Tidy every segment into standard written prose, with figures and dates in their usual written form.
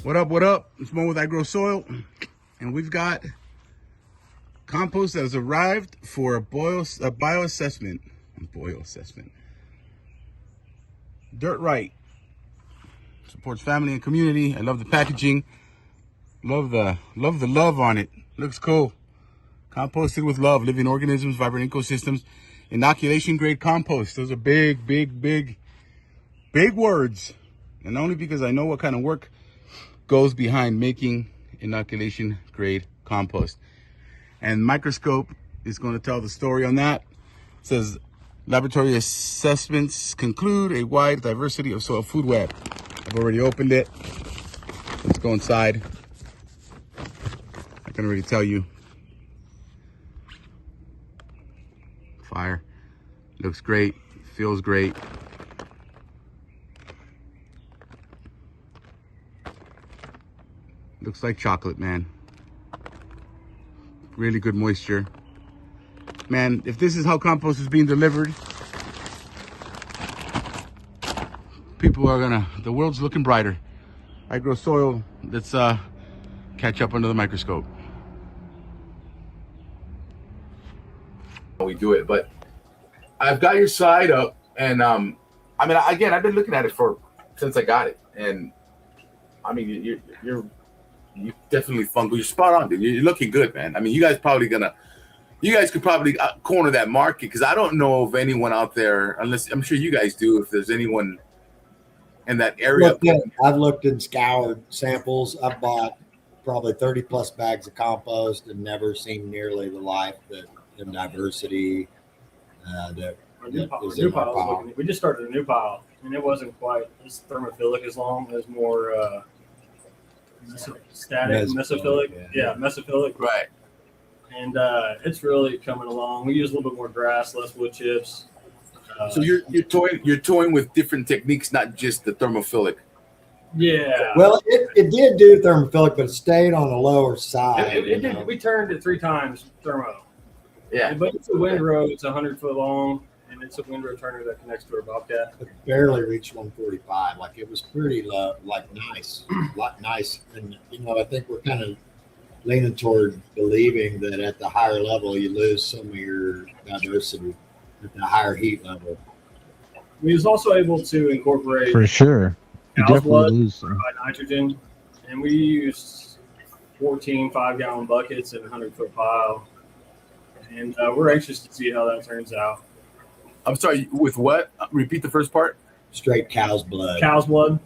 What up, what up? It's Mo with IGRO Soil, and we've got compost that has arrived for a bioassessment. Dirt-Rite supports family and community. I love the packaging. Love the love on it. Looks cool. Composted with love, living organisms, vibrant ecosystems, inoculation grade compost. Those are big words. And only because I know what kind of work goes behind making inoculation grade compost. And microscope is going to tell the story on that. It says laboratory assessments conclude a wide diversity of soil food web. I've already opened it. Let's go inside. I can already tell you. Fire. Looks great. Feels great. Looks like chocolate, man. Really good moisture. Man, if this is how compost is being delivered, the world's looking brighter. IGRO Soil, let's catch up under the microscope. We do it, but I've got your side up, and I mean, again, I've been looking at it since I got it, and I mean, you're definitely fungal. You're spot on, dude. You're looking good, man. I mean, you guys could probably corner that market, because I don't know of anyone out there, unless I'm sure you guys do, if there's anyone in that area. I've looked and scoured samples. I've bought probably 30 plus bags of compost and never seen nearly the life and diversity that is in our pile. We just started a new pile, and it wasn't quite as thermophilic as long as more static, mesophilic. Yeah, mesophilic. Right. And it's really coming along. We use a little bit more grass, less wood chips. So you're toying with different techniques, not just the thermophilic. Yeah. Well, it did do thermophilic, but it stayed on the lower side. It did. We turned it 3 times thermo. Yeah. But it's a windrow. It's 100 foot long, and it's a windrow turner that connects to our Bobcat. It barely reached 145. Like, it was pretty low, nice, nice. And I think we're kind of leaning toward believing that at the higher level you lose some of your diversity at the higher heat level. We was also able to incorporate for sure. You cow's definitely blood, lose nitrogen, and we used 14 5-gallon buckets in a 100-foot pile. And we're anxious to see how that turns out. I'm sorry, with what? Repeat the first part. Straight cow's blood. Cow's blood.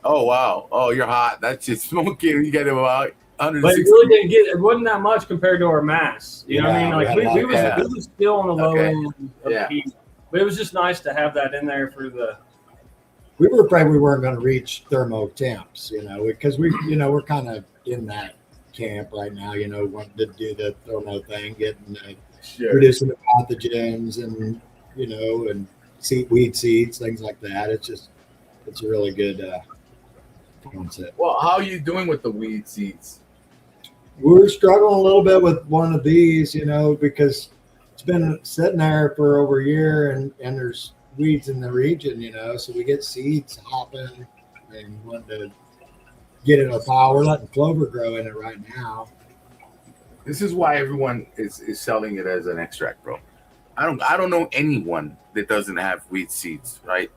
Oh, wow. Oh, you're hot. That's just smoking. You got about 160. But it really didn't it wasn't that much compared to our mass. You know what I mean? Like we was still on the low end of the heat. But it was just nice to have that in there for the. We were afraid we weren't going to reach thermo temps, because we're kind of in that camp right now, wanting to do the thermo thing, getting reducing the pathogens and and weed seeds, things like that. It's a really good concept. Well, how are you doing with the weed seeds? We're struggling a little bit with one of these, because it's been sitting there for over a year, and there's weeds in the region, so we get seeds hopping and wanting to get in a pile. We're letting clover grow in it right now. This is why everyone is selling it as an extract, bro. I don't know anyone that doesn't have weed seeds, right?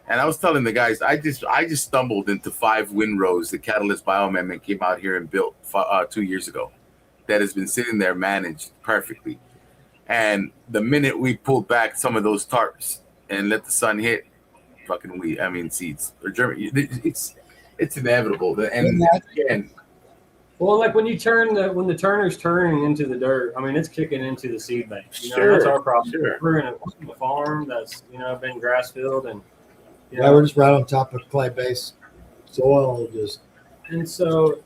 And I was telling the guys, I just stumbled into 5 windrows that Catalyst Bioamendment came out here and built 2 years ago. That has been sitting there managed perfectly. And the minute we pulled back some of those tarps and let the sun hit, seeds or germinate. It's inevitable. And again. Well, like when the turner's turning into the dirt, it's kicking into the seed bank. Sure, that's our problem. Sure. We're in a farm that's been grass filled, and we're just right on top of clay base soil, and so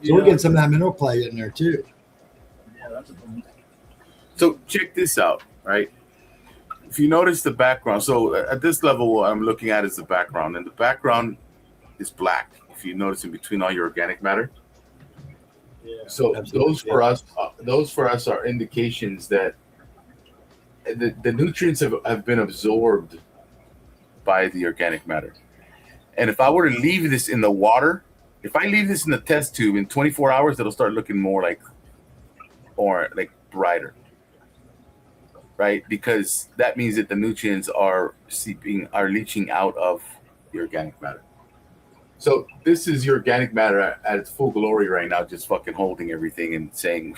we're getting some of that mineral clay in there too. Yeah, that's a problem. So check this out, right? If you notice the background, so at this level, what I'm looking at is the background, and the background is black. If you notice in between all your organic matter. Yeah, so those for us are indications that the nutrients have been absorbed by the organic matter. And if I were to leave this in the water If I leave this in the test tube in 24 hours, it'll start looking more like, or like brighter, right? Because that means that the nutrients are leaching out of the organic matter. So this is your organic matter at its full glory right now, just fucking holding everything and saying,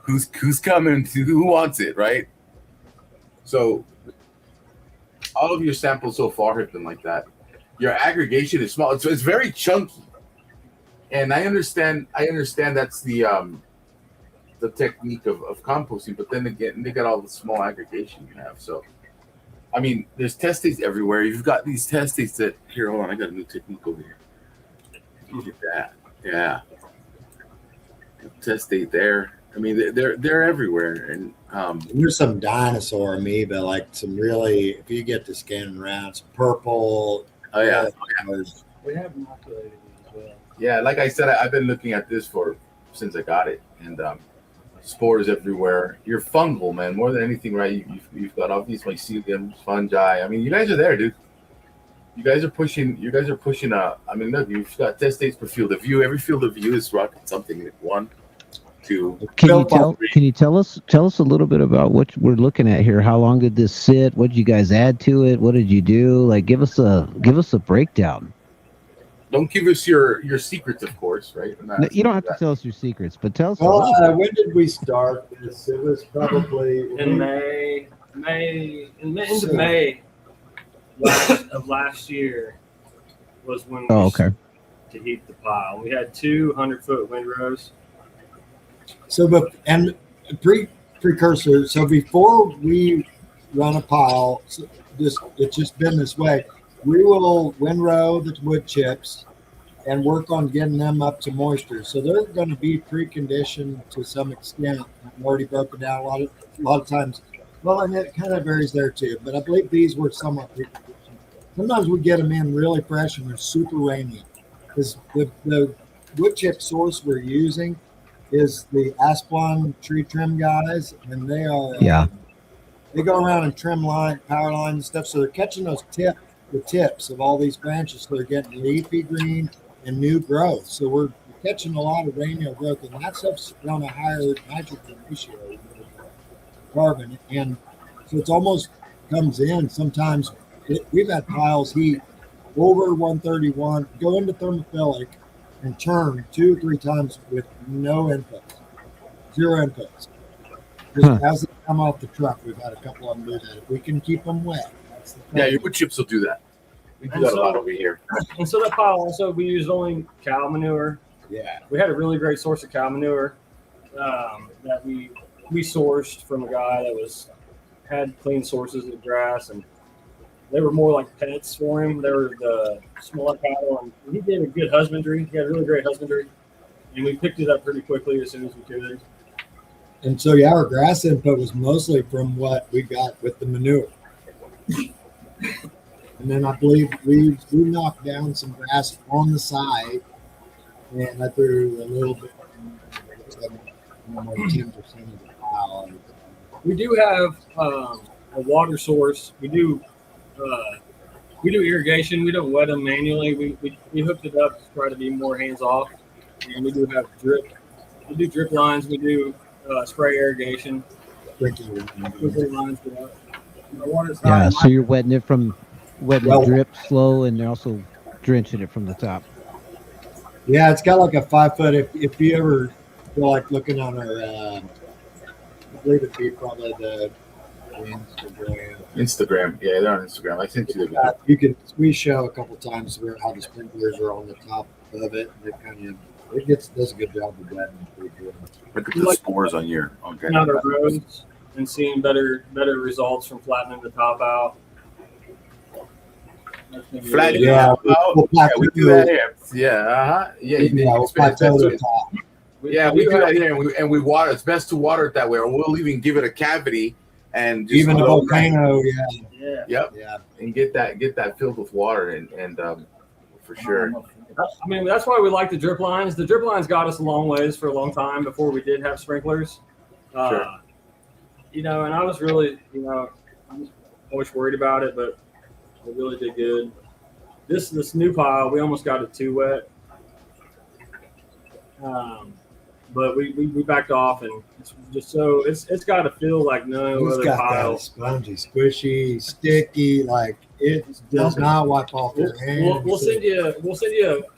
who's coming, who wants it, right? So all of your samples so far have been like that. Your aggregation is small. It's very chunky, and I understand that's the technique of composting. But then again, they got all the small aggregation you have. So, I mean, there's testates everywhere. You've got these testates that here. Hold on, I got a new technique over here. Look at that. Yeah, testate there. I mean, they're everywhere, and there's some dinosaur amoeba, like some really. If you get to scanning around, it's purple. Oh yeah. We have inoculated as well. Yeah, like I said, I've been looking at this since I got it, and spores everywhere. You're fungal, man, more than anything, right? You've got all these mycelium, fungi. I mean, you guys are there, dude. You guys are pushing. I mean, look, you've got testates per field of view. Every field of view is rocking something. Like 1, 2. Can you tell us a little bit about what we're looking at here? How long did this sit? What did you guys add to it? What did you do? Like, give us a breakdown. Don't give us your secrets, of course, right? No, you don't have to tell us your secrets, but tell us. Well, when did we start this? It was probably In May of last year was when we started to heat the pile. We had 200-foot windrows. So, and precursor. So before we run a pile, it's just been this way. We will windrow the wood chips and work on getting them up to moisture. So they're going to be preconditioned to some extent. I've already broken down a lot of times. Well, and it kind of varies there too. But I believe these were somewhat preconditioned. Sometimes we get them in really fresh and they're super rainy because the wood chip source we're using is the Asplon tree trim guys, and they are they go around and trim power lines and stuff. So they're catching the tips of all these branches, so they're getting leafy green and new growth. So we're catching a lot of radial growth, and that stuff's on a higher nitrogen ratio carbon, and so it's almost comes in. Sometimes we've had piles heat over 131, go into thermophilic, and churn 2 or 3 times with no inputs, 0 inputs. Just as they come off the truck, we've had a couple of them do that. If we can keep them wet, that's the Yeah, your wood chips will do that. We do that a lot over here. And so that pile also, we used only cow manure. Yeah. We had a really great source of cow manure that we sourced from a guy that had clean sources of grass, and they were more like pets for him. They were the smaller cattle, and he did a good husbandry. He had really great husbandry, and we picked it up pretty quickly as soon as we could. And so, yeah, our grass input was mostly from what we got with the manure. And then I believe we knocked down some grass on the side, and I threw a little bit, more 10% of the pile. We do have a water source. We do irrigation. We don't wet them manually. We hooked it up to try to be more hands off, and we do have drip. We do drip lines. We do spray irrigation. Sprinkler lines go up. Yeah, so you're wetting the drip slow, and you're also drenching it from the top. Yeah, it's got like a 5 foot. If you ever feel like looking on our, I believe it'd be probably the Instagram. Yeah, they're on Instagram. I sent you the we show a couple times where how the sprinklers are on the top of it. And it does a good job of wetting. Look at the spores on your the roads and seeing better results from flattening the top out. Flattening the top out. Yeah, we do that here. Yeah, we'll plateau the top. Yeah, we do that here, and we water. It's best to water it that way, or we'll even give it a cavity and just even a volcano. And get that filled with water, and for sure. I mean, that's why we like the drip lines. The drip lines got us a long ways for a long time before we did have sprinklers. Sure. And I was really, I was always worried about it, but we really did good. This new pile, we almost got it too wet. But we backed off, and it's just so it's got to feel like no It's other got pile. that spongy, squishy, sticky, like it does not wipe off your hand. We'll send you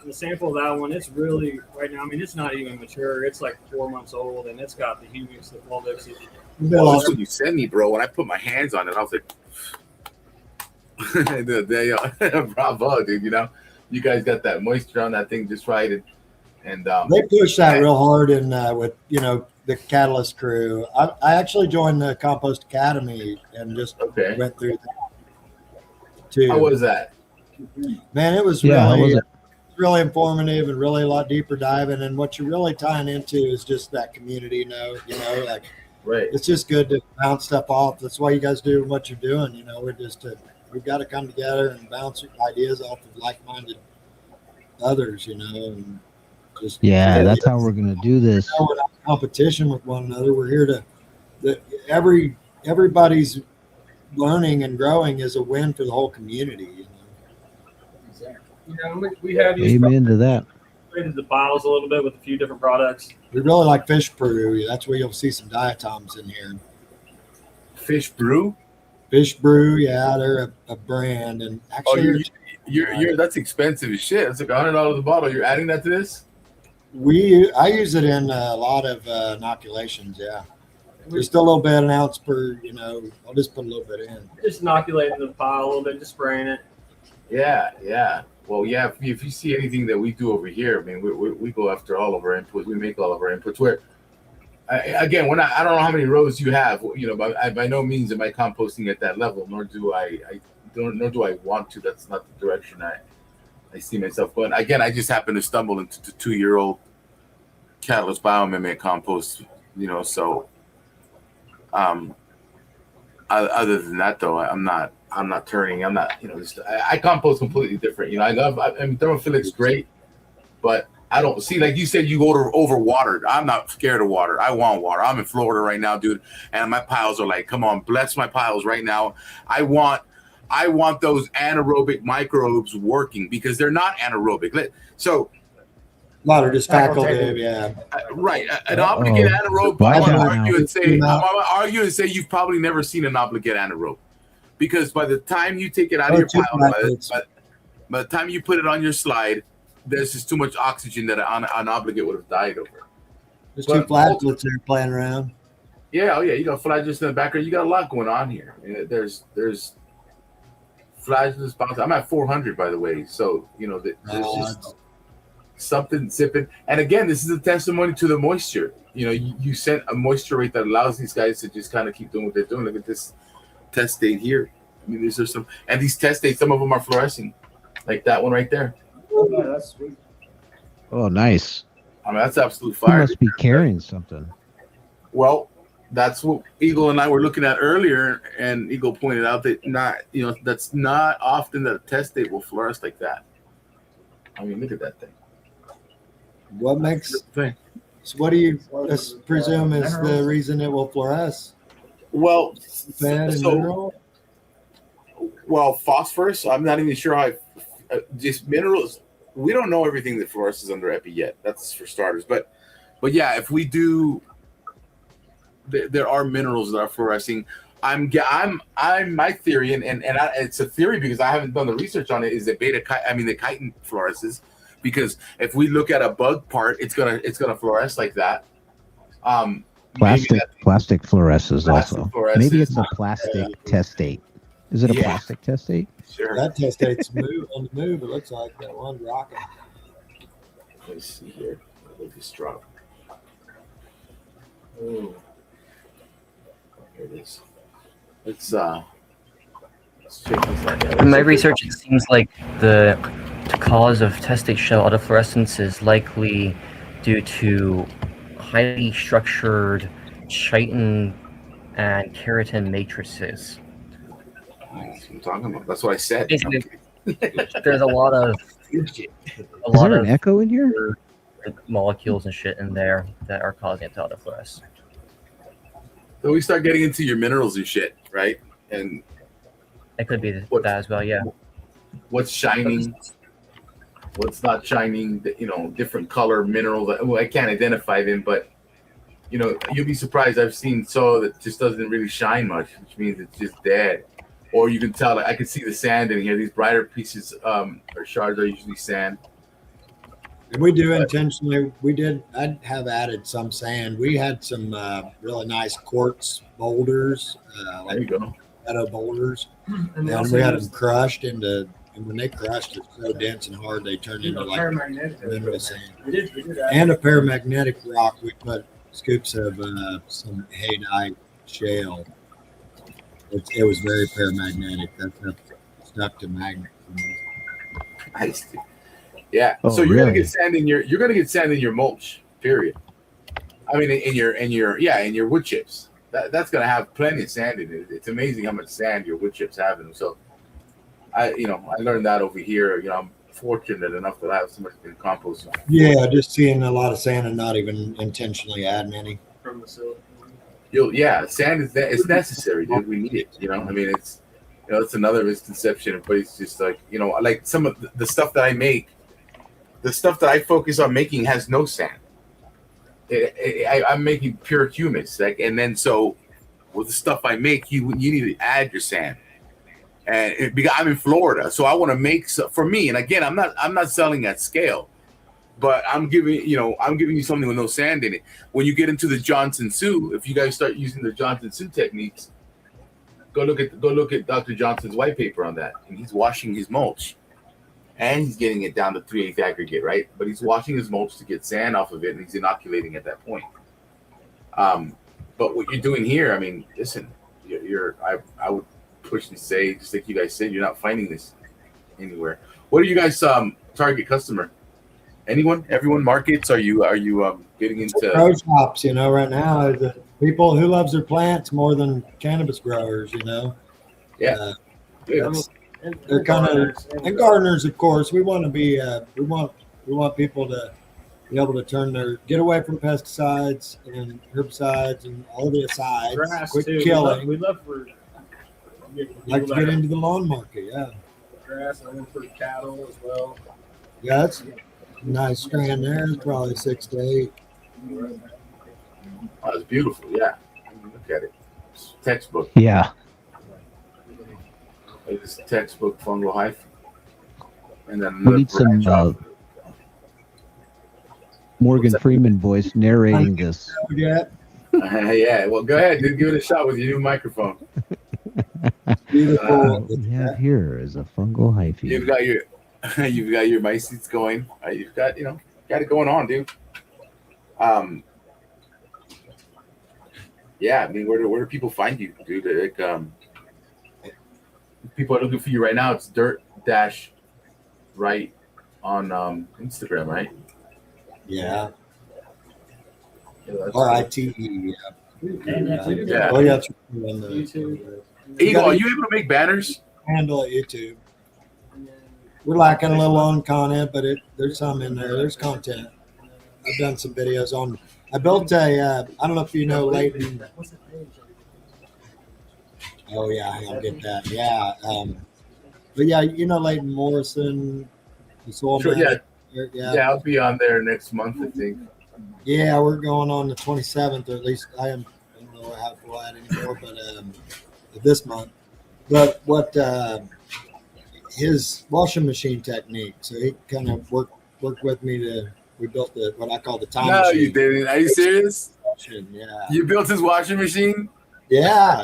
a sample of that one. It's really right now. I mean, it's not even mature. It's like 4 months old, and it's got the humus, the fulvics. Well, that's what you sent me, bro. When I put my hands on it, I was like, bravo, dude. You know, you guys got that moisture on that thing just right. And they push that real hard in with the Catalyst crew. I actually joined the Compost Academy and just went through that too. How was that? Man, it was really informative and really a lot deeper diving. And what you're really tying into is just that community, like it's just good to bounce stuff off. That's why you guys do what you're doing. We've got to come together and bounce ideas off of like-minded others, and just that's how we're going to do this. We're not in competition with one another. We're here everybody's learning and growing is a win for the whole community. We have amen to that. Rated the piles a little bit with a few different products. We really like Fish Brew. That's where you'll see some diatoms in here. Fish Brew? Fish Brew, yeah, they're a brand. And actually, you're that's expensive as shit. It's like $100 a bottle. You're adding that to this? I use it in a lot of inoculations. Yeah, just a little bit, an ounce per. I'll just put a little bit in. Just inoculating the pile a little bit, just spraying it. Yeah. Well, yeah. If you see anything that we do over here, I mean, we go after all of our inputs. We make all of our inputs. I don't know how many rows you have. But by no means am I composting at that level. Nor do I want to. That's not the direction I see myself going. Again, I just happened to stumble into the 2-year-old Catalyst biomimic compost. So other than that, though, I'm not turning. I'm not. I compost completely different. I mean, thermophilic's great, but I don't see, like you said, you go over watered. I'm not scared of water. I want water. I'm in Florida right now, dude, and my piles are like, come on, bless my piles right now. I want those anaerobic microbes working because they're not anaerobic. So a lot are just facultative, yeah. Right. An obligate anaerobe, I'm going to argue and say you've probably never seen an obligate anaerobe. Because by the time you take it out of your pile, by the time you put it on your slide, there's just too much oxygen that an obligate would have died over. There's two flagellates there playing around. Yeah, you got flagellates in the background. You got a lot going on here. There's flagellates. I'm at 400, by the way. So there's just something zipping. And again, this is a testimony to the moisture. You sent a moisture rate that allows these guys to just kind of keep doing what they're doing. Look at this test state here. I mean, these are some, and these test states, some of them are fluorescing, like that one right there. Oh, yeah, that's sweet. Oh, nice. I mean, that's absolute fire. You must be carrying something. Well, that's what Eagle and I were looking at earlier, and Eagle pointed out that that's not often that a test state will fluoresce like that. I mean, look at that thing. What makes so? What do you presume is the reason it will fluoresce? Well, phosphorus. I'm not even sure how. Just minerals. We don't know everything that fluoresces under epi yet. That's for starters. But yeah, if we do, there are minerals that are fluorescing. My theory, and it's a theory because I haven't done the research on it. Is that the chitin fluoresces? Because if we look at a bug part, it's gonna fluoresce like that. Plastic fluoresces also. Maybe it's a plastic testate. Is it a plastic testate? Sure. That testate's on the move. It looks like that one rocking. Let's see here. Let this drop. Oh, here it is. Let's check this out. In my research, it seems like the cause of testate shell autofluorescence is likely due to highly structured chitin and keratin matrices. That's what I'm talking about. That's what I said. Basically, there's a lot of Is there an echo in here? Molecules and shit in there that are causing it to autofluoresce. So we start getting into your minerals and shit, right? And it could be that as well, yeah. What's shining? what's not shining, different color minerals. Well, I can't identify them, but you'll be surprised. I've seen soil that just doesn't really shine much, which means it's just dead. Or you can tell, like, I can see the sand in here. These brighter pieces or shards are usually sand. And we do intentionally. I'd have added some sand. We had some really nice quartz boulders, There you go. meadow boulders, And and we had them crushed into. And when they crushed, it's so dense and hard, they turned into like mineral sand. We did that. And a paramagnetic rock. We put scoops of some haydite shale. It was very paramagnetic. That stuck to magnets. Nice. Yeah. Oh, So you're really? gonna get sand in your mulch. Period. I mean, in your wood chips. That's gonna have plenty of sand in it. It's amazing how much sand your wood chips have in them. So I learned that over here. I'm fortunate enough that I have so much in compost. Yeah, just seeing a lot of sand and not even intentionally adding any. From the silt. Sand it's necessary, dude. We need it. I mean, it's it's another misconception, but it's just like like some of the stuff that I make, the stuff that I focus on making has no sand. I'm making pure humus, and then so with the stuff I make, you need to add your sand. And because I'm in Florida, so I want to make for me. And again, I'm not selling at scale, but I'm giving you something with no sand in it. When you get into the Johnson Sioux, if you guys start using the Johnson Sioux techniques, go look at Dr. Johnson's white paper on that. And he's washing his mulch, and he's getting it down to 3/8 aggregate, right? But he's washing his mulch to get sand off of it, and he's inoculating at that point. But what you're doing here, I mean, listen, I would push and say, just like you guys said, you're not finding this anywhere. What are you guys target customer? Anyone? Everyone? Markets? Are you getting into Grow shops? Right now, the people who loves their plants more than cannabis growers. Yeah. They're kind of and gardeners, of course. We want to be. We want people to be able to get away from pesticides and herbicides and all the asides. Grass Quit too. killing. We love for Like to get into the lawn market. Yeah. grass and then for cattle as well. Yeah, that's a nice strand there. It's probably 6 to 8. Oh, it's beautiful. Yeah. Look at it. It's textbook. Yeah. It's textbook fungal hyphae. And then We need some branch off. Morgan Freeman voice narrating this. Yeah. Yeah. Well, go ahead. Dude, give it a shot with your new microphone. Beautiful. What we have here is a fungal hyphae. You've got your mycetes going. You've got got it going on, dude. Yeah. I mean, where do people find you, dude? Like, people are looking for you right now. It's Dirt-Rite on Instagram, right? Yeah. Yeah, RITE. Yeah. Oh, yeah. It's on the YouTube. Eagle, are you able to make banners? handle at YouTube. We're lacking a little on content, but there's some in there. There's content. I've done some videos on. I built a. I don't know if you know Leighton. Oh yeah, I'll get that. Yeah, but yeah, Leighton Morrison, the soil. Sure, manager. Yeah, I'll be on there next month, I think. Yeah, we're going on the 27th, or at least I am. I don't know how full that anymore, but this month. But what his washing machine technique? So he kind of worked with me we built what I call the time No, machine. you didn't. Are you serious? Yeah. You built his washing machine? Yeah.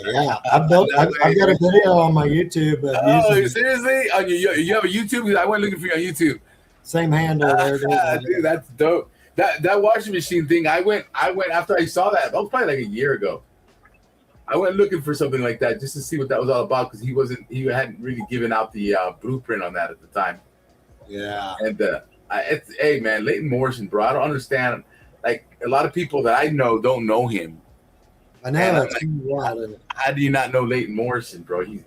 I've got a video on my YouTube. Oh, Using seriously? On you have a YouTube? I went looking for you on YouTube. same handle there. Dude, that's dope. That washing machine thing, I went after I saw that. That was probably like a year ago. I went looking for something like that just to see what that was all about, because he hadn't really given out the blueprint on that at the time. Yeah. And hey man, Leighton Morrison, bro, I don't understand. Like, a lot of people that I know don't know him. I know And that's wild, isn't it? How do you not know Leighton Morrison, bro? He's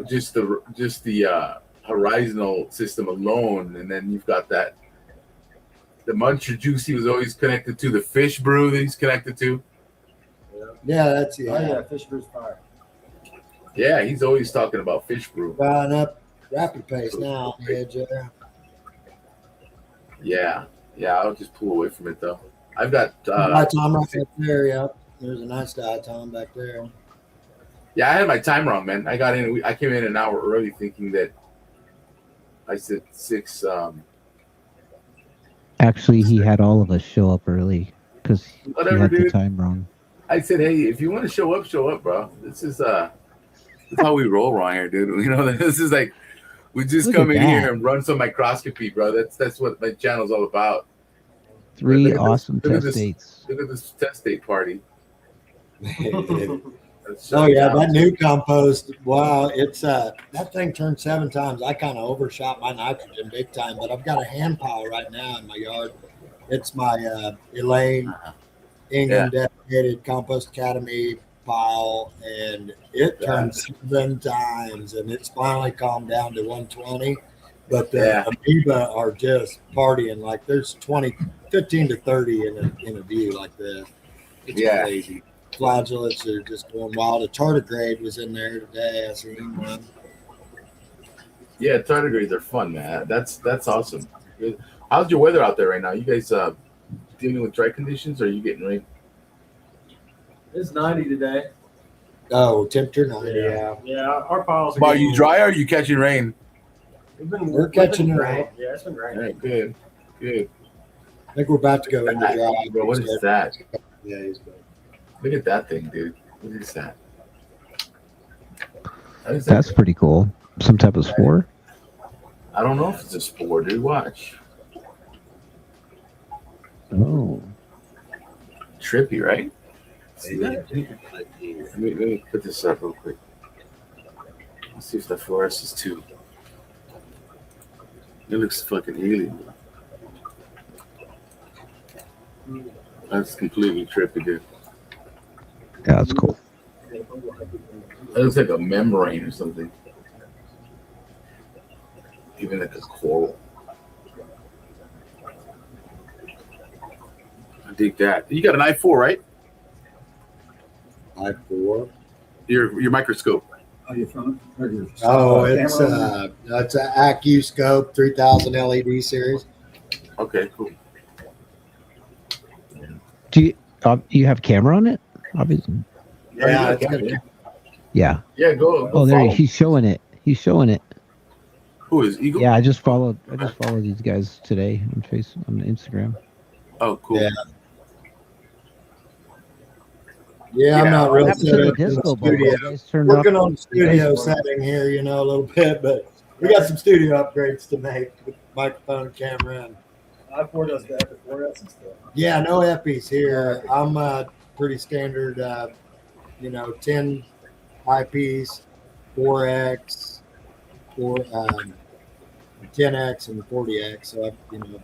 just the horizontal system alone, and then you've got the Muncher juice he was always connected to, the fish brew that he's connected to. Yeah, that's Oh yeah, fish brews fire. Yeah, he's always talking about fish brew. Buying up rapid pace now. Yeah. Yeah, I'll just pull away from it though. I've got diatom right back there. Yep, there's a nice diatom back there. yeah, I had my time wrong, man. I got in. I came in an hour early, thinking that I said 6. Actually, he had all of us show up early because he Whatever, had the dude. time wrong. I said, hey, if you want to show up, bro. This is how we roll around here, dude. You know, this is like we just Look come at in that. here and run some microscopy, bro. That's what my channel's all about. 3 Look at this- awesome look at test this- dates. Look at this test date party. Oh yeah, that new compost. Wow, it's that thing turned 7 times. I kind of overshot my nitrogen big time, but I've got a hand pile right now in my yard. It's my Elaine Ingham dedicated Compost Academy pile, and it turned 7 times, and it's finally calmed down to 120. But the amoeba are just partying. Like there's 15 to 30 in a view like this. It's crazy. Flagellates are just going wild. A tardigrade was in there today. I seen one. Yeah, tardigrades are fun, man. That's awesome. How's your weather out there right now? You guys dealing with dry conditions, or are you getting rain? It's 90 today. Oh, temperature 90. Yeah. Yeah, our piles are Are getting- you dry or are you catching rain? We're catching rain. rain. Yeah, it's been All raining. right, good. I think we're about to go into dry. Bro, what is that? Yeah, he's good. Look at that thing, dude. What is that? What is That's that? pretty cool. Some type of spore. I don't know if it's a spore, dude. Watch. Oh, Trippy, right? See that? Let me put this up real quick. Let's see if that fluoresces too. It looks fucking alien. That's completely trippy, dude. yeah, that's cool. It looks like a membrane or something. Even like a coral. I dig that. You got an i4, right? I4. Your microscope. Oh, you're from? Oh, it's an IGRO 3000 LED series. Okay, cool. Do you have camera on it? Obviously. Yeah, it's good. Yeah. Yeah, go Oh, there follow. he's showing it. He's showing it. Who is Eagle? Yeah, I just followed these guys today on Instagram. Oh, cool. Yeah. Yeah, I'm Yeah, not What real happened set to the up in the disco ball? studio. You guys turned Working off- on the studio setting here, a little bit, but we got some studio upgrades to make with microphone, camera, and I4 does that before us and stuff. yeah, no Eppies here. I'm pretty standard, 10 eyepiece, 4X, 10X, and 40X. So I've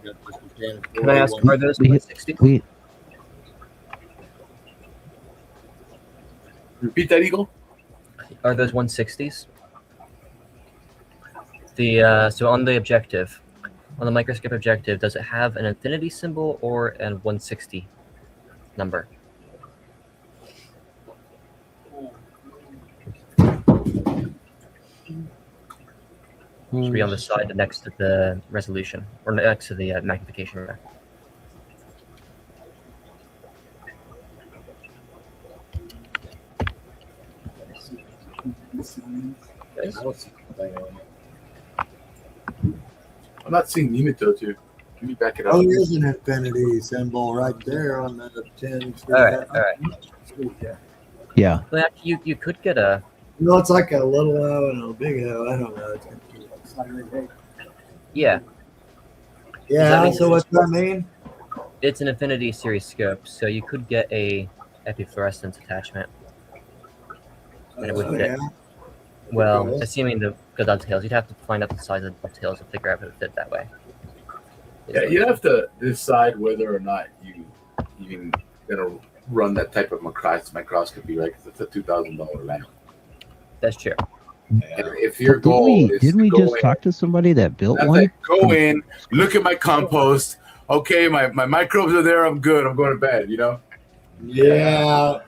got just a 10 and Can I ask, 40. are those We- 160? We Repeat that, Eagle. Are those 160s? The so on the objective, on the microscope objective, does it have an infinity symbol or an 160 number? Should be on the side next to the resolution or next to the magnification. I'm not seeing Nematode too. Can you back it up? Oh, there's an infinity symbol right there on the 10. All right. yeah. Well, actually, you could get a. No, it's like a little O and a big O. I don't know. It's kind of cute. It's not very big. Yeah, Yeah. make So what's that mean? it's an infinity series scope, so you could get a epifluorescence attachment. And it would fit. Yeah. Well, Okay. assuming the dovetails, you'd have to find out the size of the dovetails to figure out if it would fit that way. Yeah, you have to decide whether or not you even gonna run that type of microscopy, right? Because it's a $2,000 lamp. That's true. And if your goal is Didn't we to go just in, talk to somebody that built that's one? like, go in, look at my compost. Okay, my microbes are there. I'm good. I'm going to bed. Yeah.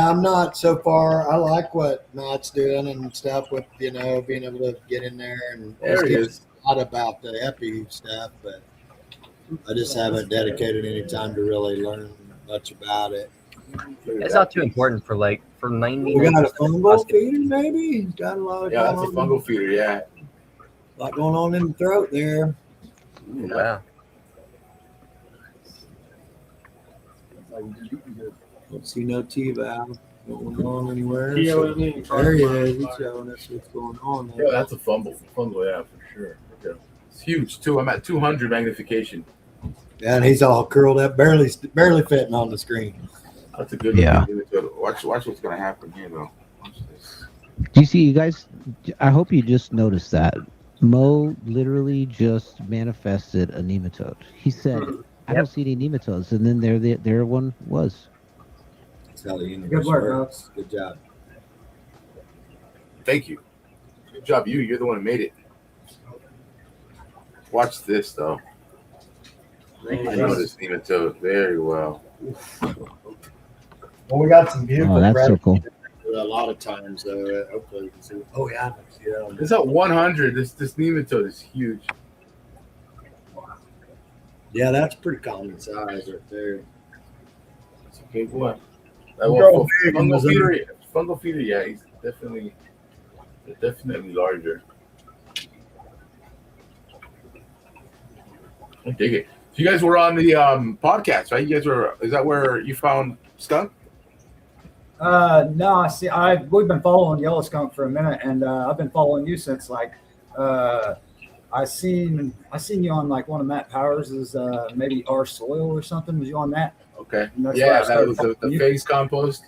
I'm not so far. I like what Matt's doing and stuff with being able to get in there and There it get is. a lot about the epi stuff, but I just haven't dedicated any time to really learn much about it. It's not too important for 90. We got a fungal feeder, maybe. Got a lot of Yeah, that's a fungal feeder. Yeah. A lot going on in the throat there. Wow. Don't see no T-valve going on anywhere. Yeah, So we need to there he try to is. find He's fire. showing us what's going on Yeah, there. that's a fungal, yeah, for sure. Okay. It's huge too. I'm at 200 magnification. Yeah, and he's all curled up, barely fitting on the screen. That's a good Yeah. Watch what's gonna happen here though. Watch this. Do you see, you guys? I hope you just noticed that Mo literally just manifested a nematode. He said, "I don't see any nematodes," and then there one was. That's how the universe Good work, works. Good job. Thank you. Good job, you. You're the one who made it. Watch this though. I know this nematode very well. Well, we got some beautiful. Oh, that's so cool. A lot of times, though. Hopefully, you can see. Oh yeah, yeah. It's at 100. This nematode is huge. Yeah, that's pretty common size right there. It's a big one. Grow big in Fungal the feeder. Fungal feeder. Yeah, he's definitely larger. I dig it. So you guys were on the podcast, right? You guys were. Is that where you found skunk? No, we've been following Yellow Skunk for a minute, and I've been following you since I seen you on like one of Matt Powers's maybe igroSoil or something. Was you on that? Okay. And that's Yeah, where I that started was following the you. phase compost.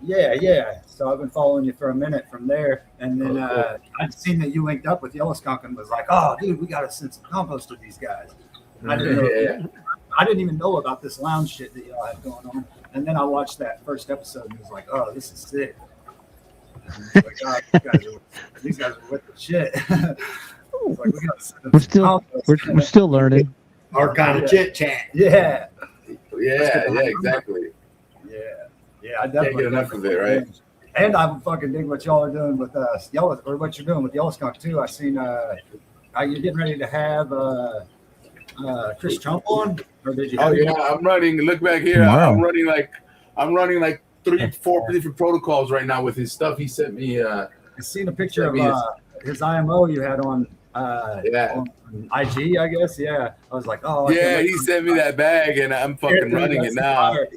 Yeah. So I've been following you for a minute from there, and then Oh, cool. I'd seen that you linked up with Yellow Skunk and was like, "Oh, dude, we gotta send some compost to these guys." I didn't know. Yeah. I didn't even know about this lounge shit that y'all had going on. And then I watched that first episode and was like, "Oh, this is sick." And I was like, "God, these guys are with the shit." It's like, we gotta send them We're some still compost. we're still learning. Our kind of chit chat. Yeah, Yeah, exactly. yeah. I Can't definitely get enough of it, right? And I fucking dig what y'all are doing with Yellow, or what you're doing with Yellow Skunk too. I seen you're getting ready to have Chris Trump on, or did you? Oh have yeah, I'm running. Look back here. Tomorrow. I'm running like 3-4 different protocols right now with his stuff. He sent me. I seen a picture Sent me of his IMO you had on Yeah. on IG, I guess. Yeah, I was like, oh, I Yeah, can't he wait sent me that bag, and I'm for- fucking running it That's now. fire.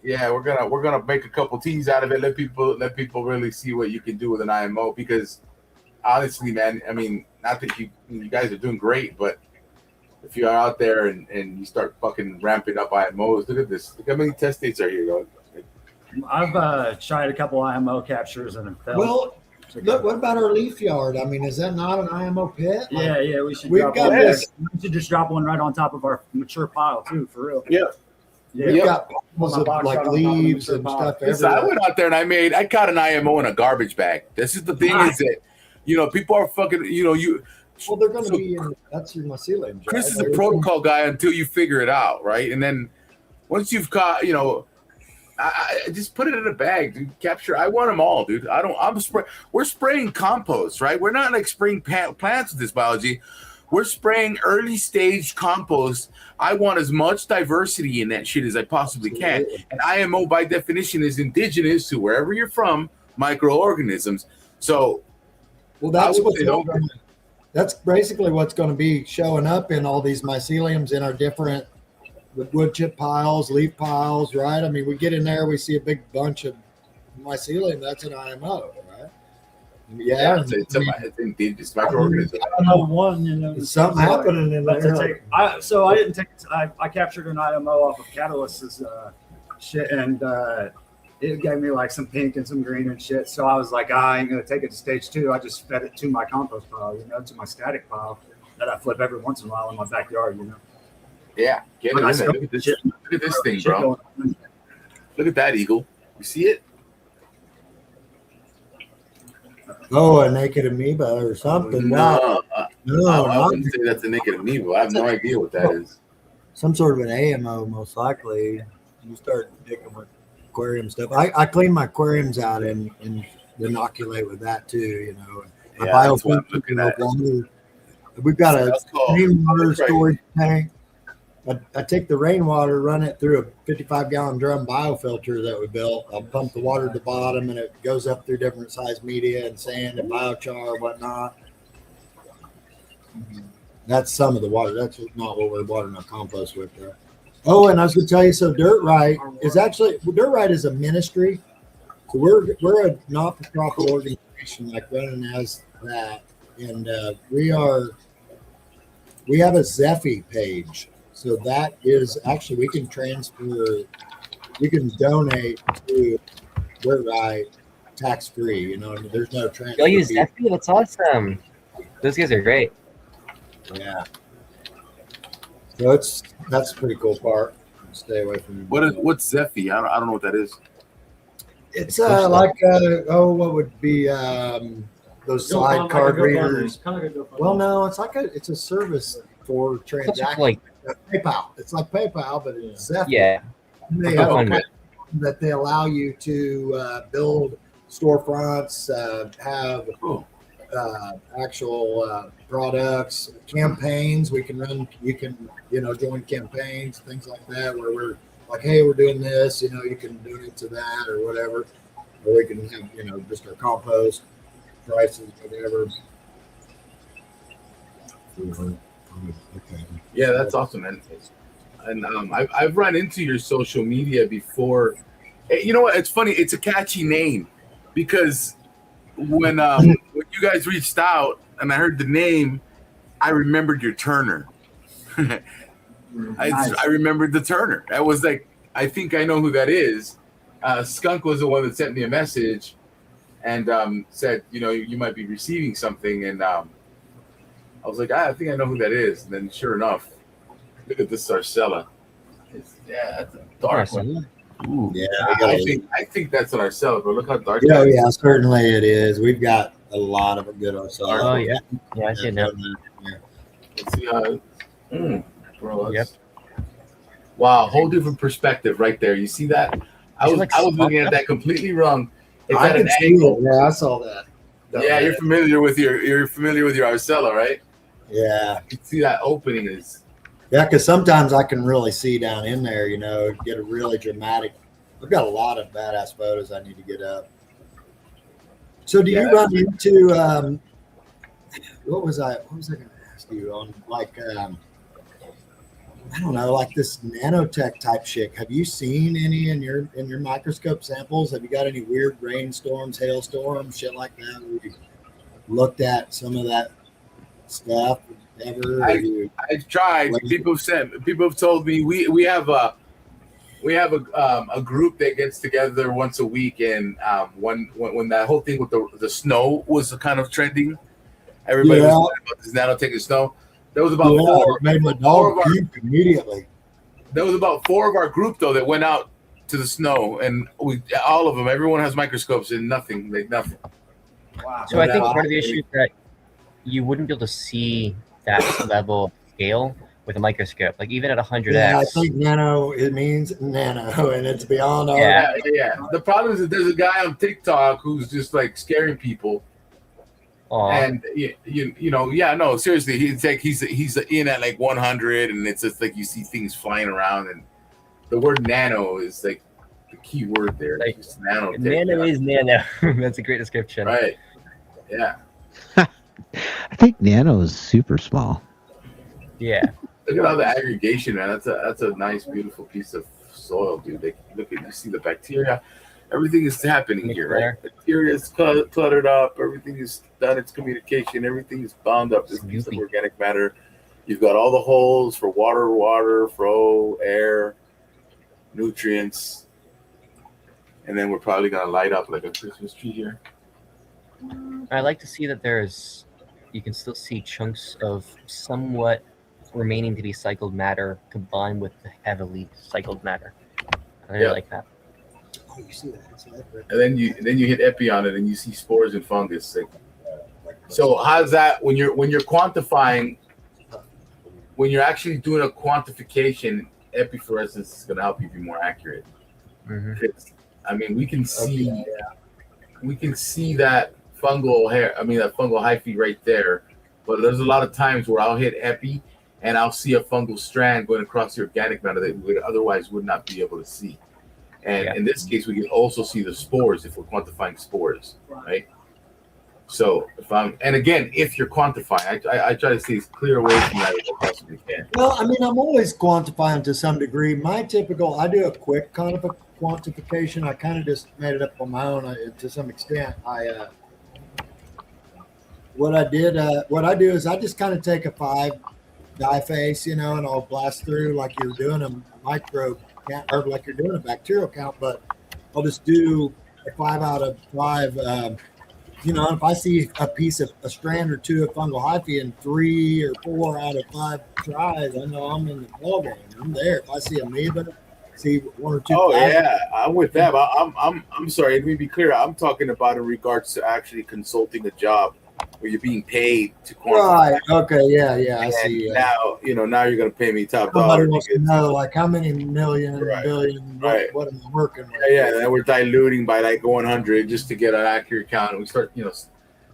Yeah, we're gonna make a couple teas out of it. Let people really see what you can do with an IMO. Because honestly, man, I mean, not that you guys are doing great, but if you are out there and you start fucking ramping up IMOs, look at this. Look how many test dates are here, though. I've tried a couple IMO captures and it felt. Well, look, what about our leaf yard? I mean, is that not an IMO pit? Yeah, we should. We've drop got one there. this- We should just drop one right on top of our mature pile too, for real. Yeah. We've Yeah. got piles of box like right on top of the leaves mature and pile. stuff Listen, I everywhere. went out there and I caught an IMO in a garbage bag. This is the thing is that, people are fucking, Well, they're going to So- be in. That's your mycelium. Chris is a protocol guy until you figure it out, right? And then once you've caught, I just put it in a bag, dude. Capture. I want them all, dude. We're spraying compost, right? We're not like spraying plants with this biology. We're spraying early stage compost. I want as much diversity in that shit as I possibly can. Absolutely. And IMO, by definition, is indigenous to wherever you're from, microorganisms. So Well, that's I would what's say don't- going. That's basically what's going to be showing up in all these myceliums in our different wood chip piles, leaf piles, right? I mean, we get in there, we see a big bunch of mycelium. That's an IMO, right? Yeah, it's indigenous microorganism. there's something happening in But to there. take, I didn't take. I captured an IMO off of Catalyst's shit, and it gave me like some pink and some green and shit. So I was like, I ain't gonna take it to stage 2. I just fed it to my compost pile, to my static pile that I flip every once in a while in my backyard. Yeah, get it in there. Look at this. Look at this thing, Shit bro. going on. Look at that eagle. You see it? Oh, a naked amoeba or something. No, No, I not wouldn't say that's a naked amoeba. I have no idea what that is. some sort of an AMO, most likely. You start digging with aquarium stuff. I clean my aquariums out and inoculate with that too. I Yeah, buy that's what I'm a looking at. water We've got a That's called rainwater Dirt-Rite. storage tank. I take the rainwater, run it through a 55-gallon drum biofilter that we built. I'll pump the water to the bottom, and it goes up through different size media and sand and biochar and whatnot. That's some of the water. That's not what we're watering our compost with, though. Oh, and I was going to tell you, so Dirt-Rite is actually a ministry. So we're a not-for-profit organization, like running as that, and we have a Zephy page. So that is actually, we can donate to Dirt-Rite tax-free. You know, there's no transfer. Y'all use fee. Zephy? That's awesome. Those guys are great. Yeah. So that's a pretty cool part. Stay away from What's Zephy? I don't know what that is. It's like what would be those slide card readers. Well, no, it's a service for transactions. Like PayPal. It's like PayPal, but it's Zephy. yeah. They have a that they allow you to build storefronts, have actual products, campaigns. We can run. You can join campaigns, things like that, where we're like, hey, we're doing this. You can donate to that or whatever, or we can have just our compost prices, whatever. Okay. Yeah, that's awesome, man. And I've run into your social media before. You know what? It's funny. It's a catchy name because when you guys reached out and I heard the name, I remembered your Turner. I remembered the Turner. That was like, I think I know who that is. Skunk was the one that sent me a message and said, you might be receiving something, and I was like, I think I know who that is. And then sure enough, look at this Arcella. That's a dark one. Ooh. Yeah, I think that's an Arcella, but look how dark. Yeah, yeah, certainly it is. We've got a lot of good Arcella. Oh yeah, yeah, I see it now. Let's see how. Bro, Yep. Wow, whole different perspective right there. You see that? I was looking at that completely wrong. It's I at can an see angle. it. Yeah, I saw that. Yeah, you're familiar with your Arcella, right? Yeah. You see that opening is. Yeah, because sometimes I can really see down in there, get a really dramatic. I've got a lot of badass photos I need to get up. So do you run into what was I going to ask you on I don't know, like this nanotech type shit? Have you seen any in your microscope samples? Have you got any weird rainstorms, hailstorms, shit like that? Where you looked at some of that stuff ever? I've tried. People have told me we have a group that gets together once a week, and when that whole thing with the snow was kind of trending, everybody was talking about this nanotech and snow. There was about four. Made my dog puke immediately. There was about 4 of our group though that went out to the snow, and all of them. Everyone has microscopes and nothing. Wow. So I think part of the issue is that you wouldn't be able to see that level of scale with a microscope. Like even at 100x. Yeah, I think nano, it means nano, and it's beyond our. Yeah. The problem is that there's a guy on TikTok who's just like scaring people. And seriously, he's in at like 100, and it's just like you see things flying around, and the word nano is like the key word there. Like, it's nano. Nano is nano. That's a great description. Right. Yeah. I think nano is super small. Yeah. Look at all the aggregation, man. That's a nice, beautiful piece of soil, dude. You see the bacteria. Everything is happening here, right? Bacteria is cluttered up. Everything is done its communication. Everything is bound up. This piece of organic matter. You've got all the holes for water, flow, air, nutrients, and then we're probably gonna light up like a Christmas tree here. I like to see that you can still see chunks of somewhat remaining to be cycled matter combined with the heavily cycled matter. I really like that. Oh, you see that? And then you hit epi on it, and you see spores and fungus. So how's that when you're quantifying? When you're actually doing a quantification, epifluorescence is going to help you be more accurate. Mm-hmm. I mean, we can see that fungal hair. I mean, that fungal hyphae right there. But there's a lot of times where I'll hit epi and I'll see a fungal strand going across the organic matter that we would not be able to see. And in this case, we can also see the spores if we're quantifying spores, right? So if you're quantifying, I try to stay as clear away from that as I possibly can. Well, I mean, I'm always quantifying to some degree. I do a quick kind of a quantification. I kind of just made it up on my own to some extent. What I do is I just kind of take a 5 die face, and I'll blast through like you're doing a micro count, or like you're doing a bacterial count, but I'll just do a 5 out of 5. If I see a strand or two of fungal hyphae in 3 or 4 out of 5 tries, I know I'm in the ball game. I'm there. If I see amoeba, see 1 or 2. Oh yeah, I'm with that. But I'm sorry. Let me be clear. I'm talking about in regards to actually consulting a job where you're being paid to quantify. Right. Okay. Yeah. I see. Now now you're going to pay me top Somebody dollar. wants to know like how many million, billion, Right. what am I working with? Yeah, and we're diluting by like 100 just to get an accurate count. And we start,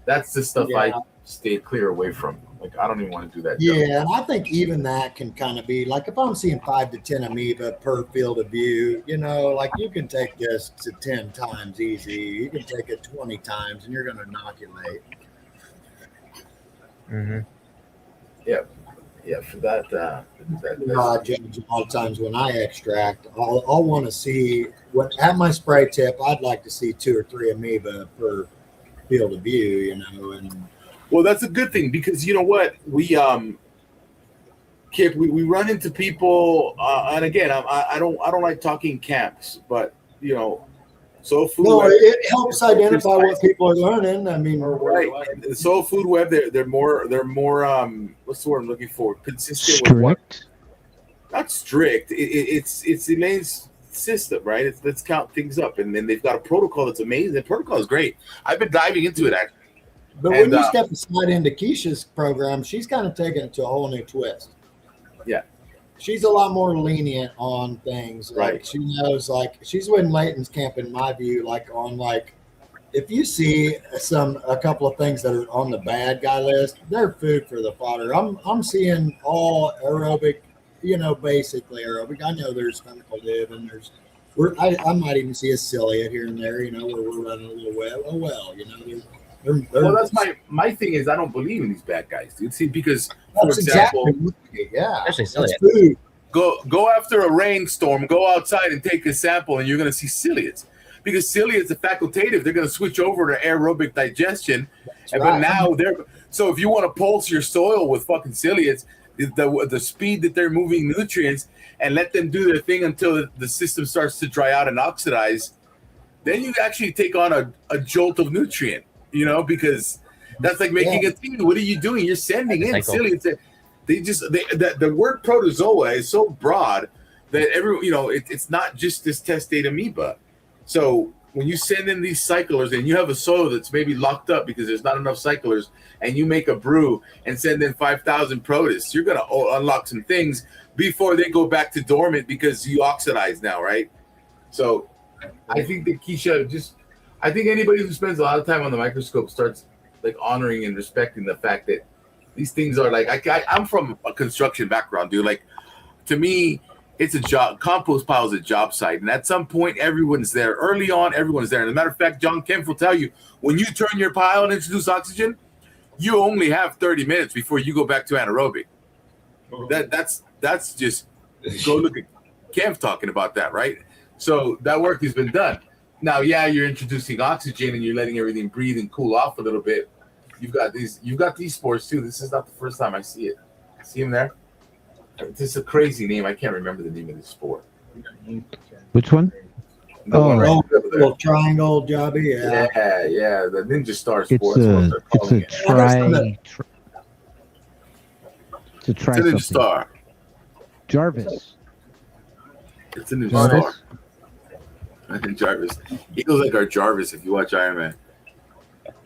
that's the stuff I stay clear away from. Like, I don't even want to do that. Yeah, and I think even that can kind of be like if I'm seeing 5 to 10 amoeba per field of view, like you can take this to 10 times easy. You can take it 20 times and you're going to inoculate. Mm-hmm. Yeah, for that. A lot of times when I extract, I'll want to see at my spray tip. I'd like to see 2 or 3 amoeba per field of view, and well, that's a good thing because you know what we Kip, we run into people, and again, I don't like talking camps, but Soil Food Web, it helps identify what people are learning. I mean, right? The Soil Food Web, they're more what's the word I'm looking for? Consistent Strict. with what? Not strict. It's Elaine's system, right? Let's count things up, and then they've got a protocol that's amazing. The protocol is great. I've been diving into it actually. But when you step aside into Keisha's program, she's kind of taking it to a whole new twist. Yeah. She's a lot more lenient on things. Like, right. She knows, like, she's in Layton's camp, in my view, like, on, like, if you see a couple of things that are on the bad guy list, they're food for the fodder. I'm seeing all aerobic, basically aerobic. I know there's chemical live and I might even see a ciliate here and there, where we're running a little well. Oh, well, well, that's my thing is I don't believe in these bad guys, dude. See, because for example, especially go after a rainstorm, go outside and take a sample, and you're going to see ciliates. Because ciliates are facultative, they're going to switch over to aerobic digestion. But now so if you want to pulse your soil with fucking ciliates, the speed that they're moving nutrients and let them do their thing until the system starts to dry out and oxidize, then you actually take on a jolt of nutrient. Because that's like making a tea. What are you doing? You're sending in ciliates. The word protozoa is so broad that it's not just this testate amoeba. So when you send in these cyclers and you have a soil that's maybe locked up because there's not enough cyclers, and you make a brew and send in 5,000 protists, you're gonna unlock some things before they go back to dormant because you oxidize now, right? So I think that Keisha I think anybody who spends a lot of time on the microscope starts like honoring and respecting the fact that these things are like I'm from a construction background, dude. Like to me, it's a job. Compost pile is a job site, and at some point, everyone's there. Early on, everyone's there. And as a matter of fact, John Kemp will tell you when you turn your pile and introduce oxygen, you only have 30 minutes before you go back to anaerobic. That's just go look at Kemp talking about that, right? So that work has been done. Now, you're introducing oxygen and you're letting everything breathe and cool off a little bit. You've got these spores too. This is not the first time I see it. See them there? This is a crazy name. I can't remember the name of this spore. Which one? Little triangle jobby. Yeah. The Ninja Star spore. It's a Ninja Star. Jarvis. It's a Ninja Star. I think Jarvis. He looks like our Jarvis if you watch Iron Man.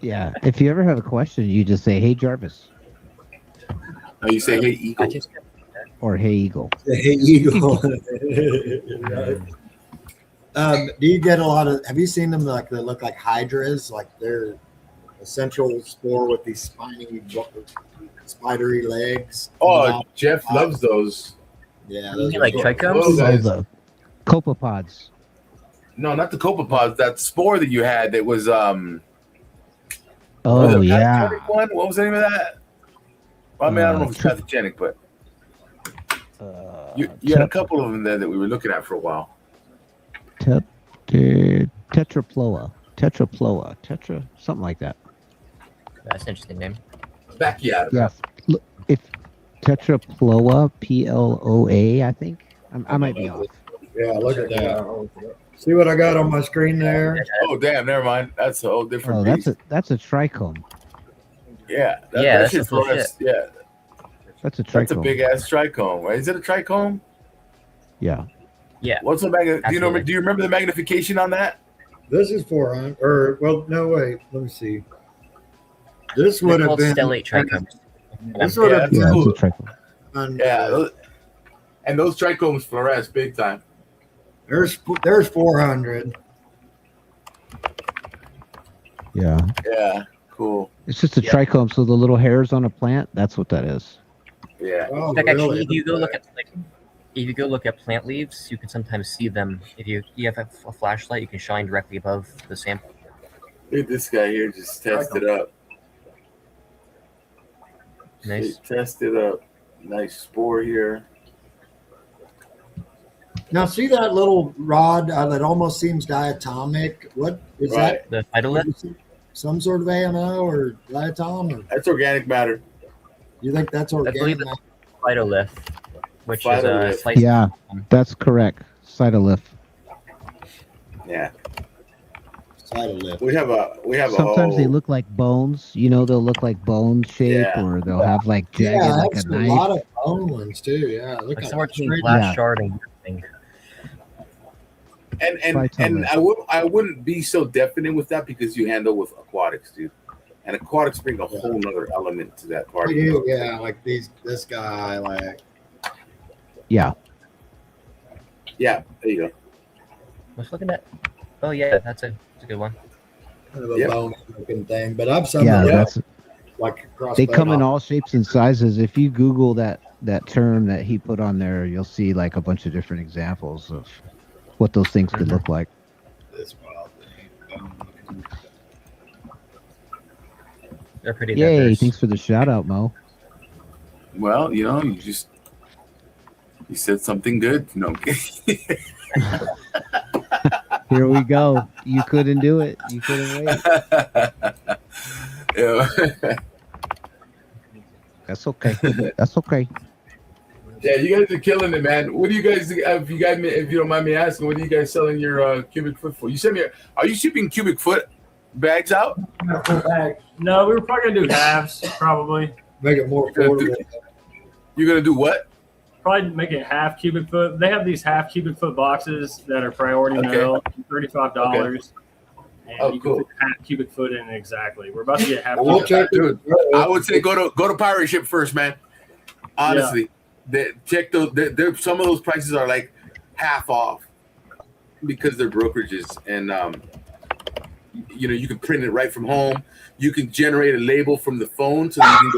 Yeah. If you ever have a question, you just say, "Hey, Jarvis." Oh, you say, "Hey, Eagle." Or "Hey, Eagle." Hey, Eagle. Do you get a lot of? Have you seen them like they look like hydras? Like they're essential spore with these spiny spidery legs. Oh, Jeff loves those. Yeah, You those mean are like cool. trichomes? Those Oh, guys. the copepods. No, not the copepods. That spore that you had. That was was Oh it a yeah. pathogenic one? What was the name of that? Well, I mean, I don't know if it's Tri- pathogenic, but Uh, you had a couple of them there that we were looking at for a while. tetraploa, something like that. That's an interesting name. Backyard. Yeah. Look, if tetraploa, PLOA, I think. I might be off. Yeah, look at that. See what I got on my screen there? Oh, damn. Never mind. That's a whole different Oh, beast. that's a trichome. Yeah. Yeah, that's shit's some cool fluorescent. Yeah. That's a trichome. That's a big ass trichome, right? Is it a trichome? Yeah. Yeah. What's the Absolutely. do you remember the magnification on that? This is 400. Or, well, no, wait. Let me see. This They're would have called been. stellate trichomes. This would have That's Yeah, cool. it's a trichome. been. Yeah. And those trichomes fluoresce big time. There's 400. Yeah. Yeah. Cool. It's just a Yeah. trichome, so the little hairs on a plant, that's what that is. Yeah. Oh, Like actually, really? if you go look at plant leaves, you can sometimes see them. If you have a flashlight, you can shine directly above the sample. Look at this guy here. Just test it up. Nice. Test it up. Nice spore here. Now, see that little rod that almost seems diatomic? What is Right. The phytolith. that? Some sort of AMO or diatom? Or That's organic matter. you think that's believe organic? it's- Phytolith, which is Phytolith. a slight. Yeah, that's correct. Cytolith. Yeah. Cytolith. We have a Sometimes they whole- look like bones. You know, they'll look like bone shape, Yeah. or they'll have like jagged, Yeah, like that's a a knife. lot of bone ones too. Yeah, look Like at somewhere between straight- glass Yeah. shard and thing. and Phytolith. I wouldn't be so definite with that because you handle with aquatics, dude. And aquatics bring a whole nother element to that We party. do, yeah, like this guy, like Yeah. Yeah, there you go. Was looking at. Oh yeah, that's a good one. kind of a Yep. bone looking thing. But I've some Yeah, of them, that's like across. they come in all shapes and sizes. If you Google that term that he put on there, you'll see like a bunch of different examples of what those things could look like. this wild thing. They're pretty Yay! diverse. Thanks for the shout out, Mo. Well, you said something good. No. Here we go. You couldn't do it. You couldn't wait. Yeah. That's okay. That's okay. Yeah, you guys are killing it, man. What do you guys? If you don't mind me asking, what are you guys selling your cubic foot for? You sent me. Are you shipping cubic foot bags out? No, we were probably gonna do halves, probably. Make it more You're gonna do- affordable. You're gonna do what? Probably make it half cubic foot. They have these half cubic foot boxes that are priority Okay. mail, $35. And Oh, you cool. can put half cubic foot in exactly. We're about to get half. Well, we'll cubic check Dude, I would say go to Pirate Ship first, man. Honestly, check those. Some of those prices are like half off because they're brokerages, and you can print it right from home. You can generate a label from the phone, so you can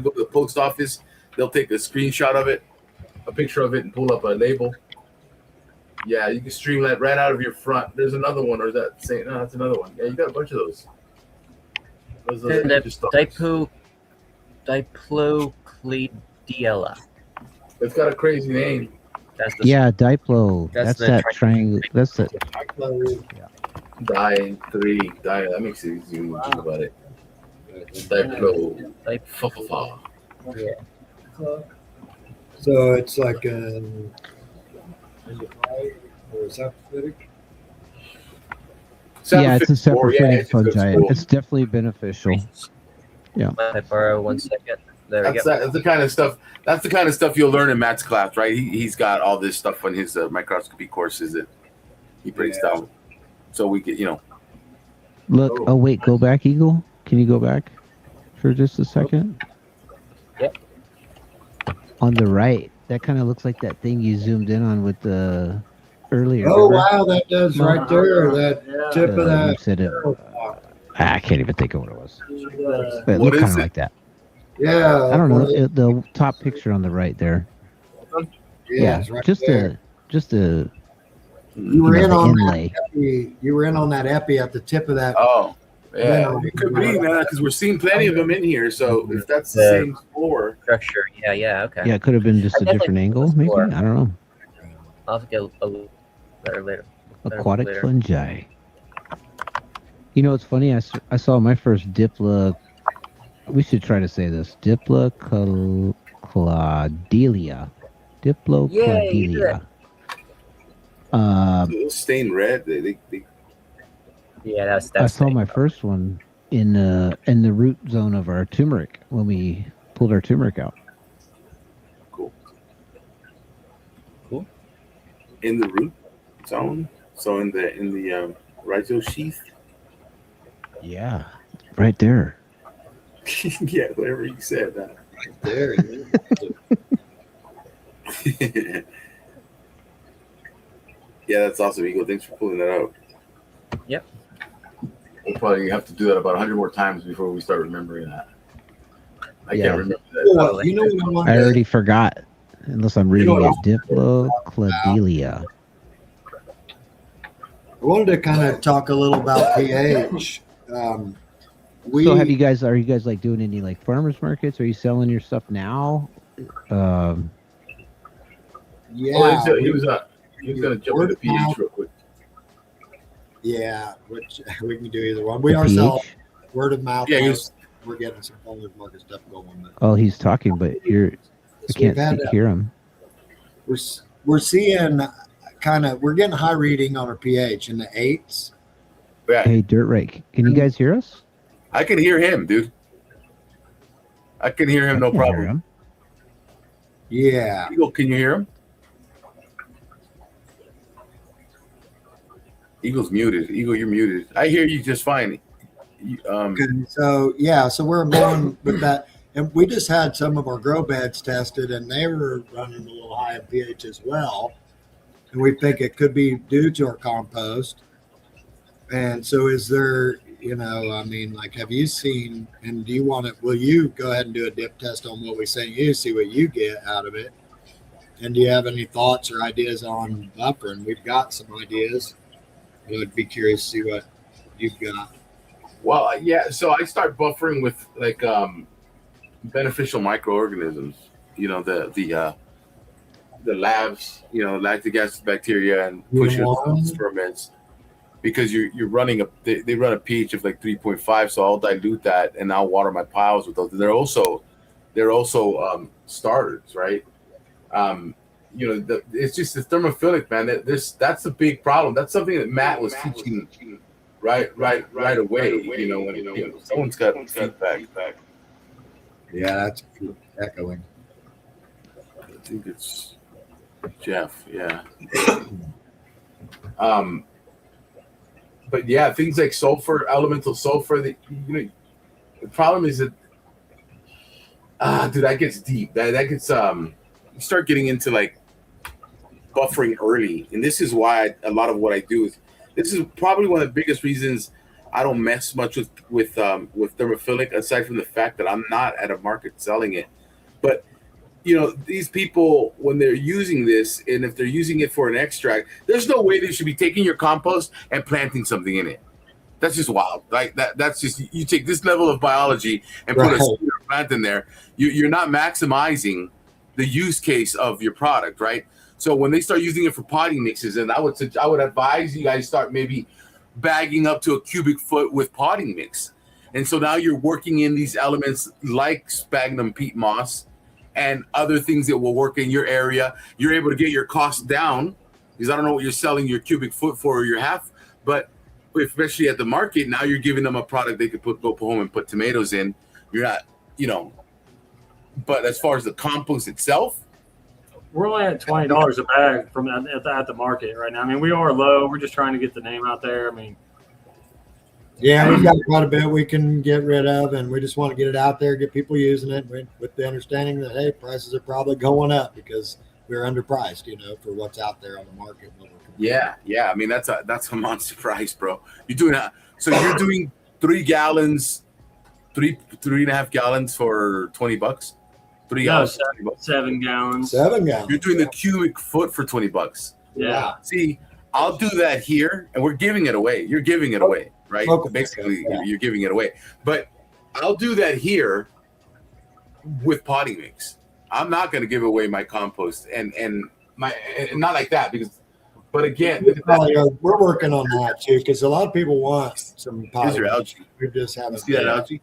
go to the post office. They'll take a screenshot of it, a picture of it, and pull up a label. Yeah, you can stream that right out of your front. There's another one, or is that same? No, that's another one. Yeah, you got a bunch of those. Those are And the just stuff. diplocladiella. It's got a crazy name. That's the Yeah, diplo. That's That's the that triangle. That's it. That makes it easy when you think about it. Diplo. Fa-fa-fa. So it's like an. Is it right or is that fitting? Yeah, it's a Or, yeah, saprophytic it's a good fungi. school. It's definitely beneficial. I borrow 1 second. There we That's, go. that's the kind of stuff. That's the kind of stuff you'll learn in Matt's class, right? He's got all this stuff on his microscopy courses that he breaks down. So we get, Look. Oh wait, go back, Eagle. Can you go back for just a second? Yep. On the right, that kind of looks like that thing you zoomed in on with the earlier. Oh remember? wow, that does right there. That Yeah. tip of You that. said it. I can't even think of what it was. foot. But it What looked is kind of it? like that. Yeah. I don't know the top picture on the right there. Yeah, it's right just there. a You were know, in the on inlay. that epi. You were in on that epi at the tip of that. Oh, yeah. Mineral. It could be, man, because we're seeing plenty of them in here. So if that's the The- same floor, Structure. Yeah. Okay. Yeah, it could have been just I a different definitely angle, maybe. explore. I don't know. I'll have to get a little better later. Aquatic later. fungi. You know, it's funny. I saw my first Dipla. We should try to say this. Diplocladilia. Diplocladilia. those stained red, they Yeah, that's. I saw my first one in the root zone of our turmeric when we pulled our turmeric out. cool. In the root zone. So in the rhizome sheath. Yeah, right there. Yeah, whatever you said. There. Yeah, that's awesome, Eagle. Thanks for pulling that out. Yep. We'll probably have to do that about 100 more times before we start remembering that. I Yeah. can't remember that. Well, you know what I I wanted already forgot. Unless I'm reading know it. what Diplocladilia. I wanted to kind of talk a little about pH. So are you guys like doing any like farmers markets? Are you selling your stuff now? Yeah, Oh, he was going to jump into pH real quick. yeah, which we can do either one. We The are selling pH? word of mouth. Yeah, he was- We're getting some farmers market stuff going. But Oh, he's talking, but I can't hear him. we're seeing we're getting high reading on our pH in the 8s. Yeah, Hey, Dirt-Rite, can you guys hear us? I can hear him, dude. I can hear him, no I can't hear problem. him. Yeah. Eagle, can you hear him? Eagle's muted. Eagle, you're muted. I hear you just fine. Okay, so we're going with that, and we just had some of our grow beds tested, and they were running a little high in pH as well, and we think it could be due to our compost. And so, is there, have you seen, and do you want it? Will you go ahead and do a dip test on what we sent you, see what you get out of it? And do you have any thoughts or ideas on buffering? We've got some ideas. I would be curious to see what you've got. Well, yeah. So I start buffering with like beneficial microorganisms. You know, the labs. You know, lactic acid bacteria and pusher ferments. Because you're running they run a pH of like 3.5, so I'll dilute that and I'll water my piles with those. They're also starters, right? It's just the thermophilic, man. That's a big problem. That's something that Matt was teaching right away. You know, when someone's got feedback. Yeah, that's echoing. I think it's Jeff. Yeah. But yeah, things like sulfur, elemental sulfur. The problem is that dude, that gets deep. That gets you start getting into like buffering early, and this is why a lot of what I do is this is probably one of the biggest reasons I don't mess much with thermophilic, aside from the fact that I'm not at a market selling it. But these people, when they're using this, and if they're using it for an extract, there's no way they should be taking your compost and planting something in it. That's just wild. Like that's just, you take this level of biology and put a plant in there. You're not maximizing the use case of your product, right? So when they start using it for potting mixes, and I would advise you guys start maybe bagging up to a cubic foot with potting mix. And so now you're working in these elements like sphagnum peat moss and other things that will work in your area. You're able to get your costs down, because I don't know what you're selling your cubic foot for or your half, but especially at the market, now you're giving them a product they could go home and put tomatoes in. You're not, but as far as the compost itself, we're only at $20 a bag from at the market right now. I mean, we are low. We're just trying to get the name out there. I mean, yeah, we've got quite a bit we can get rid of, and we just want to get it out there, get people using it with the understanding that, hey, prices are probably going up because we're underpriced, for what's out there on the market. Yeah. I mean, that's a monster price, bro. You're doing 3 gallons three and a half gallons for $20. 3 No, gallons. For $20. 7 gallons. 7 gallons. You're doing the cubic foot for $20. Yeah. See, I'll do that here, and we're giving it away. You're giving it away, right? Okay. Basically, Yeah. you're giving it away. But I'll do that here with potting mix. I'm not going to give away my compost and not like that because. But again, We're working on that too because a lot of people want some here's potting your mix. algae. We just haven't. See that algae?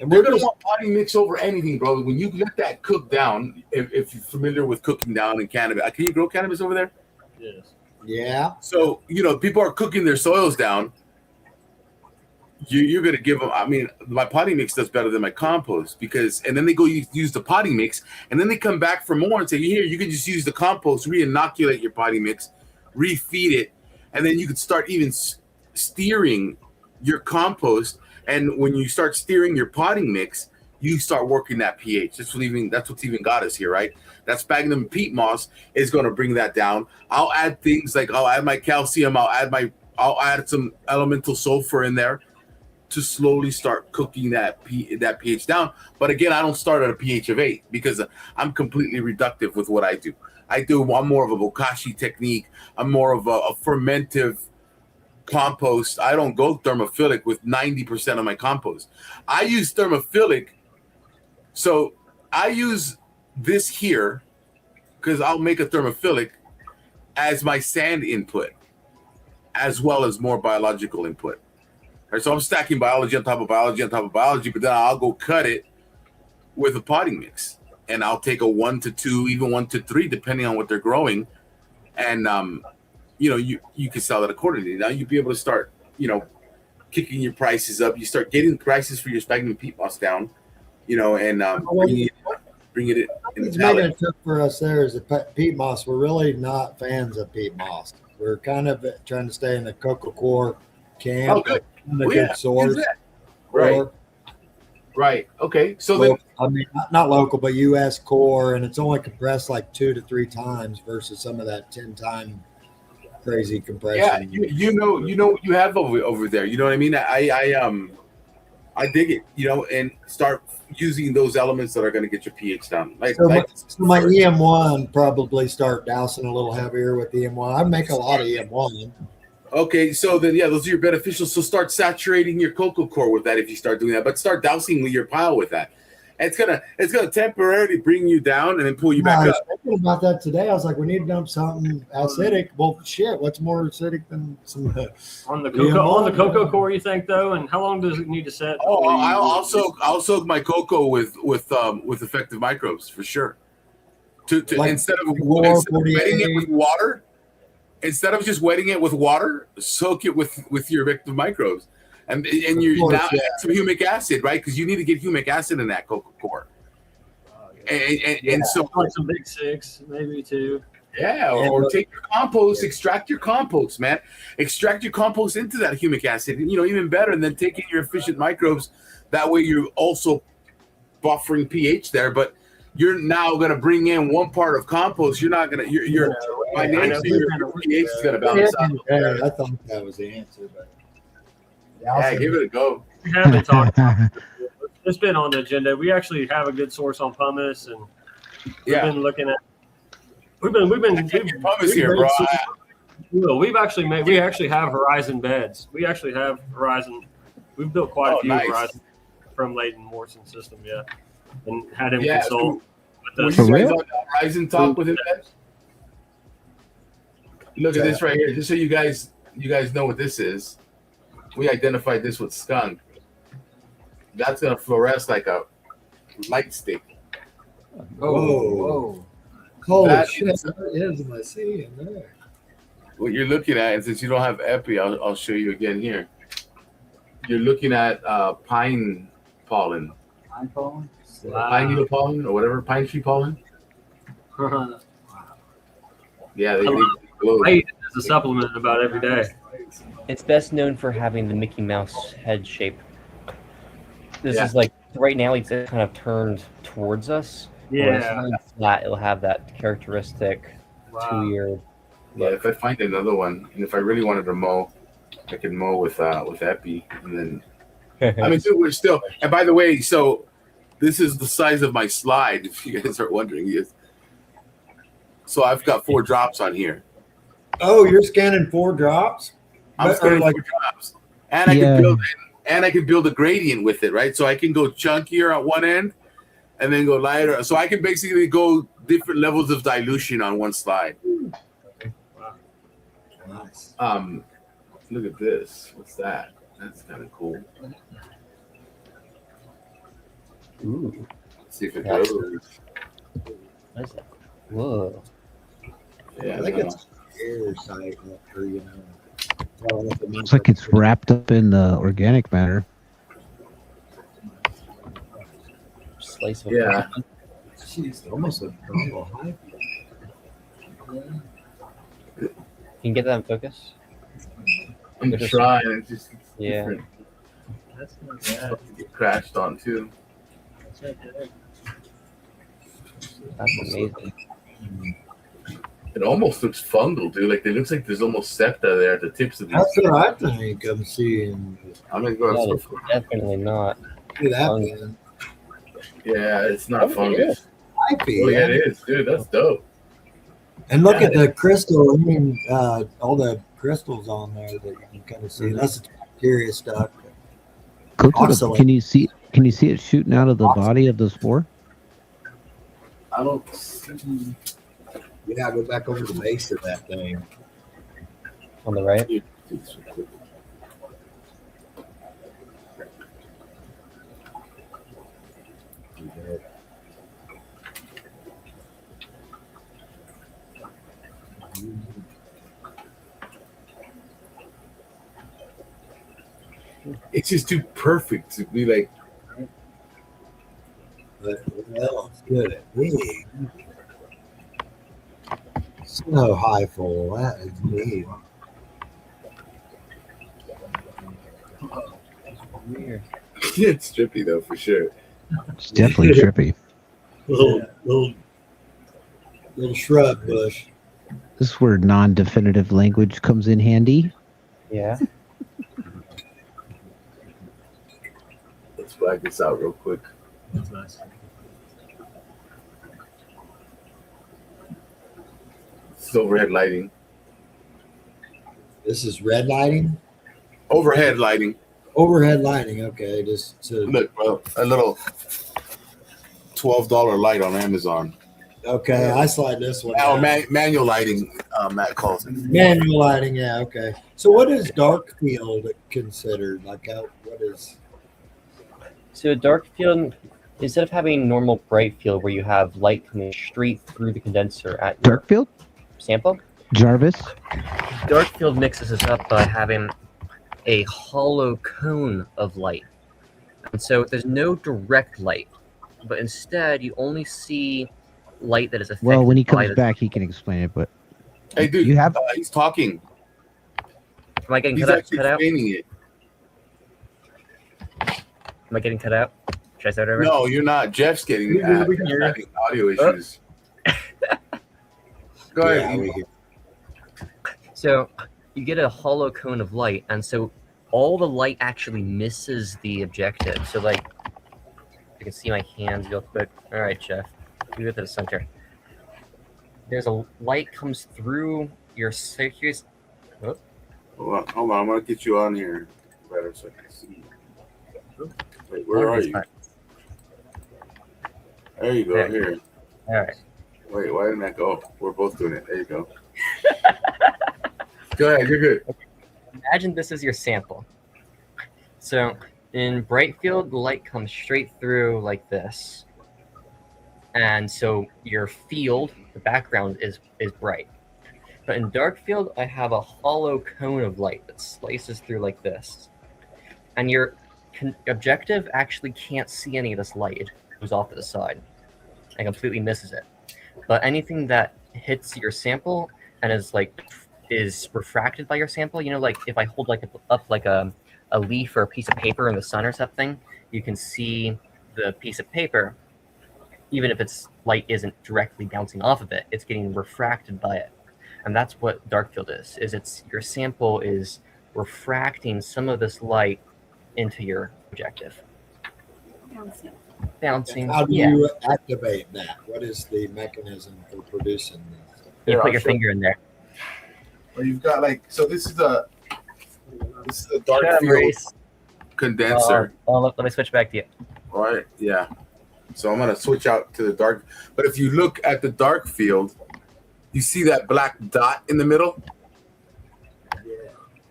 And They're we're going to just, want potting mix over anything, bro. When you let that cook down, if you're familiar with cooking down in cannabis, can you grow cannabis over there? Yes. yeah. So, people are cooking their soils down. You're going to give them, my potting mix does better than my compost and then they go use the potting mix and then they come back for more and say, here, you can just use the compost, re-inoculate your potting mix, refeed it. And then you can start even steering your compost. And when you start steering your potting mix, you start working that pH. That's what's even got us here, right? That sphagnum peat moss is going to bring that down. I'll add things like I'll add my calcium. I'll add some elemental sulfur in there to slowly start cooking that pH down. But again, I don't start at a pH of 8 because I'm completely reductive with what I do. I'm more of a bokashi technique. I'm more of a fermentive compost. I don't go thermophilic with 90% of my compost. I use thermophilic. So I use this here because I'll make a thermophilic as my sand input, as well as more biological input. Right, so I'm stacking biology on top of biology on top of biology, but then I'll go cut it with a potting mix. And I'll take a 1 to 2, even 1 to 3, depending on what they're growing. And, you can sell it accordingly. Now you'll be able to start, kicking your prices up. You start getting prices for your sphagnum peat moss down, and bringing it in the What's making pallet. it tough for us there is the peat moss. We're really not fans of peat moss. We're kind of trying to stay in the cocoa core camp. Oh, good. The good source. Right. Right. Okay. So then, not local, but U.S. core, and it's only compressed like 2 to 3 times versus some of that 10-time crazy compression. yeah, you know what you have over there. You know what I mean? I dig it. And start using those elements that are going to get your pH down. So my EM1 probably start dousing a little heavier with EM1. I make a lot of EM1. Okay, so then those are your beneficials. So start saturating your cocoa core with that if you start doing that, but start dousing your pile with that. And it's gonna temporarily bring you down and then pull you back I was up. thinking about that today. I was like, we need to dump something acidic. Well, shit, what's more acidic than some On the cocoa core, you think though, and how long does it need to set? Oh, I'll soak my cocoa with effective microbes for sure. To Like instead of 48. wetting it with water. Instead of just wetting it with water, soak it with your effective microbes, and you now add some humic acid, right? Because you need to get humic acid in that cocoa core. And so like some big 6, maybe 2. yeah, or take your compost, extract your compost, man. Extract your compost into that humic acid, even better, and then take in your efficient microbes. That way, you're also buffering pH there, but you're now going to bring in one part of compost. You're not going to. You're by nature, your pH is going to balance out. Yeah, I thought that was the answer, but Yeah, give it a go. We haven't talked about it. It's been on the agenda. We actually have a good source on pumice, and we've been looking at. We've been pumice here, bro. We actually have Horizon beds. We actually have Horizon. We've built quite a few Horizon from Leighton Morrison system, and had him consult with us. Were you guys on the Horizon talk with him? Look at this right here, just so you guys know what this is. We identified this with skunk. That's gonna fluoresce like a light stick. whoa. Holy shit, that is my C in there. What you're looking at, and since you don't have epi, I'll show you again here. You're looking at pine pollen. Pine pollen? Pine needle pollen or whatever, pine tree pollen. Yeah, they glow. I eat it as a supplement about every day. It's best known for having the Mickey Mouse head shape. This is like right now it's kind of turned towards us. When it's flat, it'll have that characteristic 2-year. Yeah, if I find another one, and if I really wanted to mow, I could mow with epi, and then I mean, dude, we're still. And by the way, so this is the size of my slide. If you guys are wondering, yes. So I've got 4 drops on here. Oh, you're scanning 4 drops? I'm Or scanning like 4 drops, and I can build a gradient with it, right? So I can go chunkier at one end, and then go lighter. So I can basically go different levels of dilution on one slide. nice. Look at this. What's that? That's kind of cool. Ooh. Let's see if it goes. What is that? Whoa. Yeah, I think it's air site, or you know. I don't know if it means Looks like it's wrapped up in the organic matter. Slice of Yeah. Jeez, almost a normal height. Can you get that in focus? I'm trying. It's just Yeah. different. That's not bad. Get crashed on too. That's not bad. That's amazing. It almost looks fungal, dude. Like it looks like there's almost septa there at the tips of these. That's what I think I'm seeing. I'm gonna go. No, it's definitely not. Look at that, Fun. man. Yeah, it's not fungus. Hypey, Oh yeah, man. it is, dude. That's dope. And look Yeah, at the crystal. I mean, all the crystals on there that you can kind of see. That's the bacteria stuff. Go to the, Oxalate. can you see it shooting out of the body of the spore? I don't. Yeah, go back over the base of that thing. On the right? It's just too perfect to be like. But well, it's good at me. So high full. That is neat. Weird. It's trippy though, for sure. It's definitely trippy. Little shrub bush. This is where non-definitive language comes in handy. Yeah. Let's flag this out real quick. That's nice. This is overhead lighting. This is red lighting. Overhead lighting. Overhead lighting. Okay, just to Look, bro, a little $12 light on Amazon. okay. I slide this one. Oh, down. manual lighting. Matt calls it. Manual lighting. Yeah. Okay. So what is dark field considered? Like, what is? So a dark field, instead of having normal bright field where you have light coming straight through the condenser at your Dark field? sample, Jarvis? dark field mixes this up by having a hollow cone of light. And so there's no direct light, but instead you only see light that is affected Well, when he by comes back, he can explain it, but Hey, dude, you have he's talking. Am I getting He's cut actually out? explaining it. Am I getting cut out? Should I start over? No, you're not. Jeff's getting We can hear you. having audio issues. Go ahead. Yeah, we hear. So you get a hollow cone of light, and so all the light actually misses the objective. So like, you can see my hands real quick. All right, Jeff, move it to the center. There's a light comes through your circuits. Hold on. I'm gonna get you on here better so I can see. Wait, where are you? There you go. There. Here. All right. Wait, why didn't that go? We're both doing it. There you go. Go ahead. You're good. Imagine this is your sample. So in bright field, the light comes straight through like this. And so your field, the background is bright. But in dark field, I have a hollow cone of light that slices through like this. And your objective actually can't see any of this light. It goes off to the side and completely misses it. But anything that hits your sample and is refracted by your sample, you know, like if I hold up a leaf or a piece of paper in the sun or something, you can see the piece of paper, even if its light isn't directly bouncing off of it, it's getting refracted by it. And that's what dark field is it's your sample is refracting some of this light into your objective. Bouncing. Bouncing. How do Yeah. you activate that? What is the mechanism for producing this? You Here, put I'll your show finger in there. Well, you've got like, so this is a dark Yeah, field Maurice. condenser, Let me switch back to you. right? Yeah. So I'm gonna switch out to the dark. But if you look at the dark field, you see that black dot in the middle.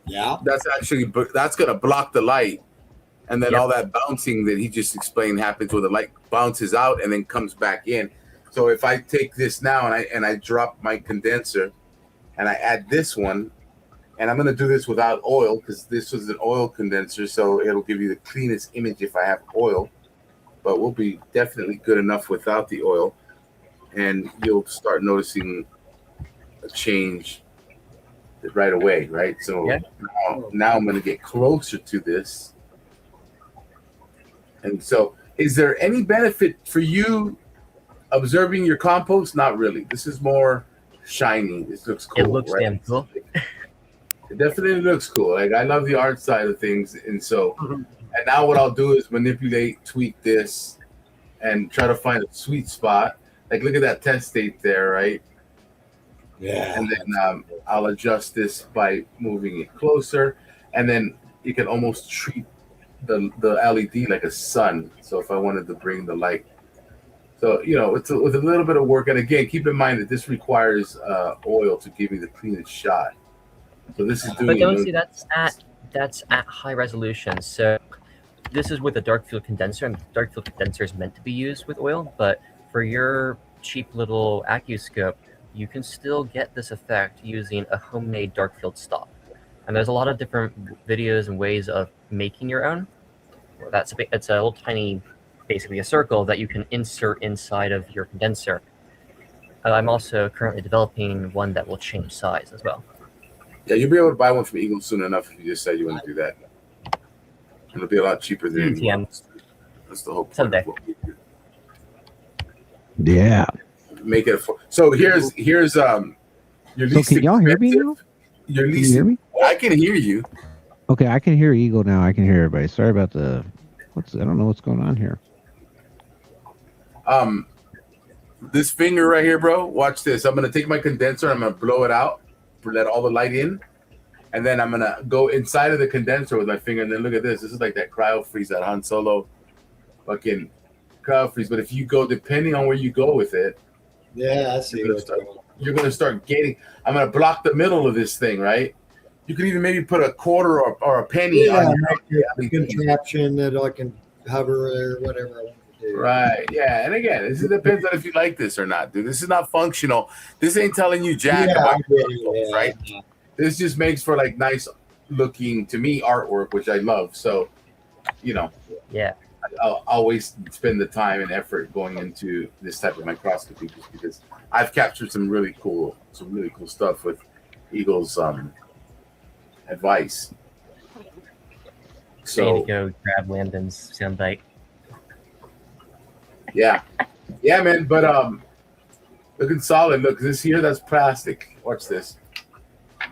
Yeah. That's gonna block the light, and then Yep. all that bouncing that he just explained happens where the light bounces out and then comes back in. So if I take this now and I drop my condenser, and I add this one, and I'm gonna do this without oil because this was an oil condenser, so it'll give you the cleanest image if I have oil. But we'll be definitely good enough without the oil, and you'll start noticing a change right away, right? So Yeah. now I'm going to get closer to this. And so, is there any benefit for you observing your compost? Not really. This is more shiny. This looks cool. It looks right? damn cool. It definitely looks cool. Like, I love the art side of things, and so. And now what I'll do is manipulate, tweak this, and try to find a sweet spot. Like, look at that test state there, right? Yeah. And then I'll adjust this by moving it closer. And then you can almost treat the LED like a sun. So if I wanted to bring the light. So, with a little bit of work. And again, keep in mind that this requires oil to give you the cleanest shot. So this is doing. But don't see that's at high resolution. So this is with a dark field condenser, and the dark field condenser is meant to be used with oil. But for your cheap little AccuScope, you can still get this effect using a homemade dark field stop. And there's a lot of different videos and ways of making your own. It's a little tiny, basically a circle that you can insert inside of your condenser. I'm also currently developing one that will change size as well. Yeah, you'll be able to buy one from IGRO soon enough if you just say you want to do that. It'll be a lot cheaper than anyone else. That's the whole point. Someday. Of what we do. Yeah. Make it so here's your So least can y'all hear me now? Your Can least you hear me? I can hear you. Okay, I can hear Eagle now. I can hear everybody. Sorry about I don't know what's going on here. This finger right here, bro. Watch this. I'm gonna take my condenser. I'm gonna blow it out, let all the light in, and then I'm gonna go inside of the condenser with my finger. And then look at this. This is like that cryo freeze, that Han Solo fucking cryo freeze. But if you go, depending on where you go with it, Yeah, I see. you're gonna start getting. I'm gonna block the middle of this thing, right? You can even maybe put a quarter or a penny Yeah, on make your a contraption that I can hover or whatever I want to do. Right. Yeah. And again, this depends on if you like this or not, dude. This is not functional. This ain't telling you jack Yeah, about I your get it, compost, yeah. right? This just makes for like nice looking, to me, artwork, which I love. So, Yeah. I'll always spend the time and effort going into this type of microscopy just because I've captured some really cool stuff with Eagle's advice. I need So to go grab Landon's soundbite. yeah, man. But looking solid. Look, this here, that's plastic. Watch this.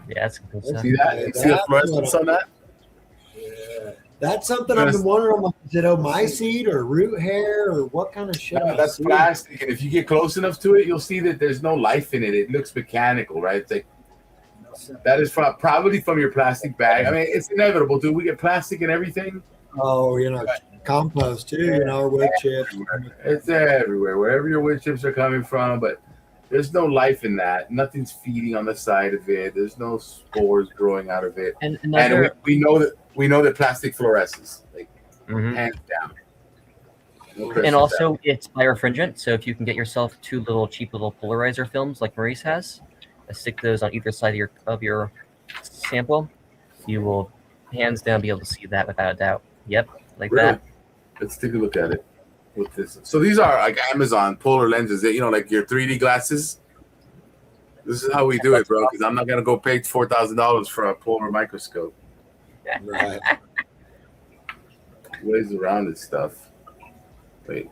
Yeah, that's good stuff. See that? Yeah, See the that's fluorescence on that? Yeah. That's something I've been wondering. Like, is it my seed or root hair or what kind of shit? No, am I that's seeing? plastic, and if you get close enough to it, you'll see that there's no life in it. It looks mechanical, right? It's like that is probably from your plastic bag. I mean, it's inevitable, dude. We get plastic and everything. Oh, compost too, or wood chips. It's everywhere, wherever your wood chips are coming from. But there's no life in that. Nothing's feeding on the side of it. There's no spores growing out of it. And we know that plastic fluoresces, like Mhm. hands down. No And question also, it's birefringent. So if you can get yourself two cheap little polarizer films like Maurice has, stick those on either side of your sample, you will hands down be able to see that without a doubt. Yep, like Really? that. Let's take a look at it with this. So these are like Amazon polar lenses, that like your 3D glasses. This is how we do it, bro. Because I'm not gonna go pay $4,000 for a polar microscope. Right. Ways around this stuff. Wait,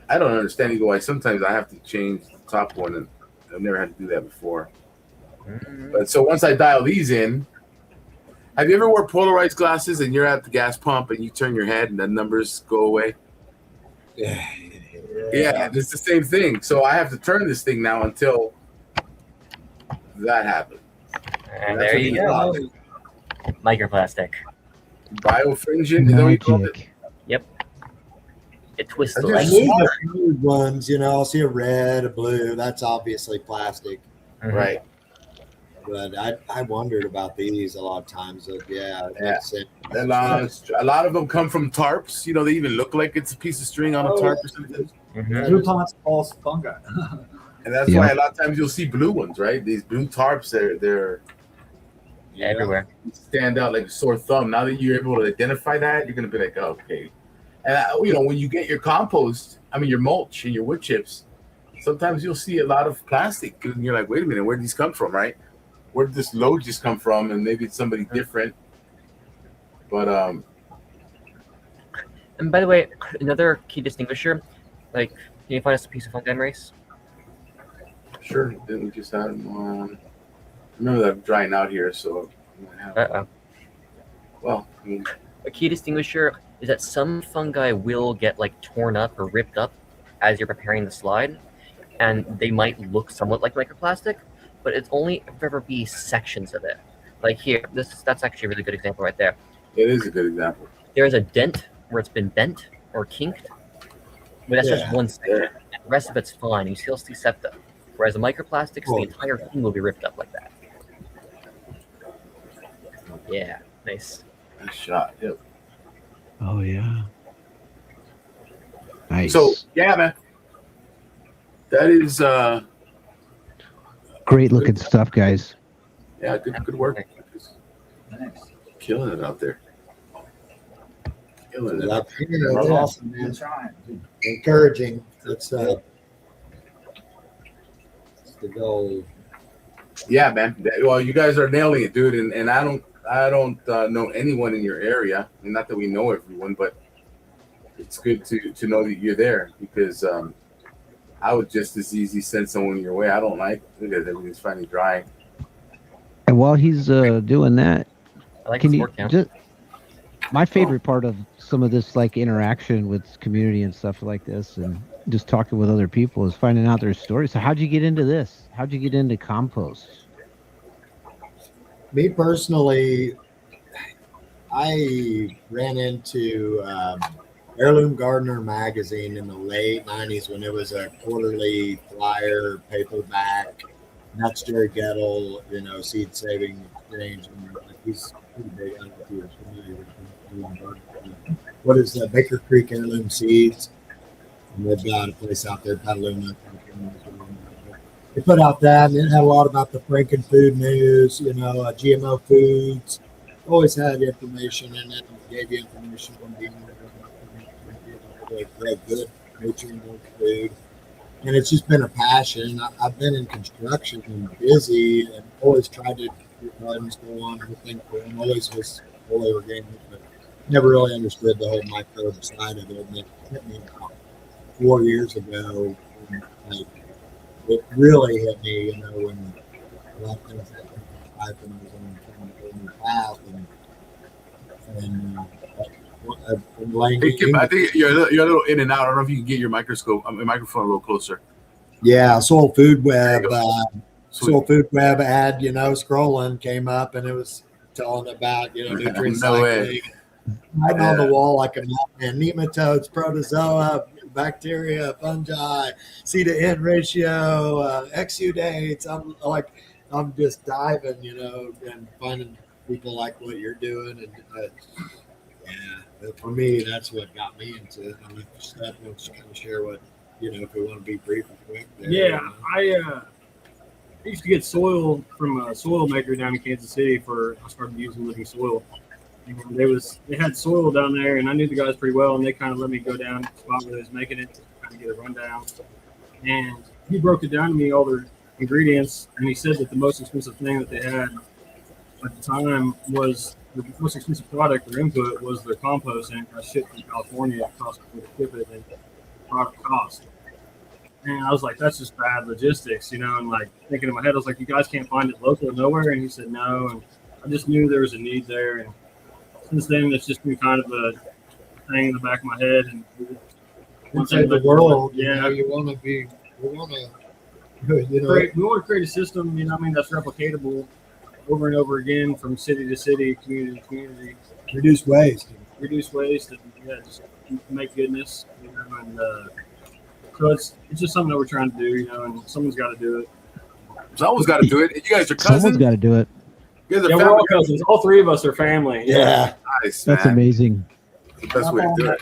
I don't understand why sometimes I have to change the top one, and I've never had to do that before. But so once I dial these in, Have you ever wore polarized glasses and you're at the gas pump and you turn your head and the numbers go away? Yeah. Yeah, it's the same thing. So I have to turn this thing now until that happens. And That's there what you you go. got. Microplastic. Biofringent, is that what you call it? Magic. It twists I the I just- lens. knew the smooth ones, you know, I'll see a red, a blue. That's obviously plastic. Mhm. Right. But I wondered about these a lot of times. That, yeah, it makes sense. A lot of them come from tarps. You know, they even look like it's a piece of string on a tarp or something. Mhm. DuPont's false fungi. And that's why a lot of times you'll see blue ones, right? These blue tarps, they're you know, Everywhere. stand out like a sore thumb. Now that you're able to identify that, you're gonna be like, oh, okay. And you know, when you get your compost, I mean your mulch and your wood chips, sometimes you'll see a lot of plastic, and you're like, wait a minute, where did these come from, right? Where did this load just come from? And maybe it's somebody different. But And by the way, another key distinguisher, like, can you find us a piece of fungi race? sure, didn't we just have them on? Remember that I'm drying out here, so I'm gonna have, Uh-oh. well, I mean, A key distinguisher is that some fungi will get like torn up or ripped up as you're preparing the slide, and they might look somewhat like microplastic, but it's only if there ever be sections of it. Like here, that's actually a really good example right there. it is a good example. There's a dent where it's been bent or kinked, but that's just Yeah. one section. And the rest of it's fine. You still see septa. Whereas the microplastics, the entire thing will be ripped up like that. Yeah, nice. Nice shot. Yep. Oh yeah. Nice. So yeah, man, that is great looking stuff, guys. yeah, good work. Nice. Killing it out there. Killing it. That's That's yeah, awesome, man. man. Trying. Encouraging. That's the goal. Yeah, man. Well, you guys are nailing it, dude. And I don't know anyone in your area. Not that we know everyone, but it's good to know that you're there, because I would just as easy send someone your way. I don't like because everything's finally drying. And while he's doing that, I like can this you work count. just my favorite part of some of this like interaction with community and stuff like this and just talking with other people is finding out their stories. So how'd you get into this? How'd you get into compost? Me personally, I ran into Heirloom Gardener magazine in the late 90s when it was a quarterly flyer paperback. That's Jerry Gettle, you know, Seed Saving Exchange. And he's pretty big. I don't know if you're familiar with Heirloom Gardener. What is that? Baker Creek Heirloom Seeds. And they've got a place out there, Petaluma. They put out that, and it had a lot about the Franken food news, you know, GMO foods. Always had information in it, and gave you information on being good, nutrient-rich food. And it's just been a passion. I've been in construction and busy, and always tried to get gardens go on, everything for them. Always was fully organic, but never really understood the whole microbe side of it. And it hit me about 4 years ago. And, like, it really hit me, you know, when a lot of things that life and was on the path, and I think you're a little in and out. I don't know if you can get your microphone a little closer. yeah, Soil Food Web, Sweet. Soil Food Web ad, you know, scrolling came up and it was telling about, you know, nutrient No way. cycling. Right on the wall like a mountain, nematodes, protozoa, bacteria, fungi, C to N ratio, exudates. I'm just diving, you know, and finding people like what you're doing. And yeah, for me, that's what got me into it. I'm just kind of share what, you know, if we want to be brief and quick. There. Yeah, I used to get soil from a soil maker down in Kansas City I started using living soil. And they had soil down there, and I knew the guys pretty well, and they kind of let me go down to the spot where they was making it to kind of get a rundown. And he broke it down to me, all their ingredients, and he said that the most expensive thing that they had at the time was the most expensive product or input was their compost, and it got shipped from California. It cost me to ship it, and product cost. And I was like, that's just bad logistics, you know, and like thinking in my head, I was like, you guys can't find it local nowhere. And he said, no. And I just knew there was a need there, and since then it's just been kind of a thing in the back of my head. And Inside the world, yeah, you want to be, we want to, we want to create a system, that's replicatable over and over again from city to city, community to community. reduce waste. Reduce waste and just make goodness. And so it's just something that we're trying to do, and someone's got to do it. Someone's got to do it. You guys are Someone's cousins. got to do it. You guys are Yeah, we're family. all cousins. All three of us are family. Yeah. Nice, That's man. amazing. The best way to do it.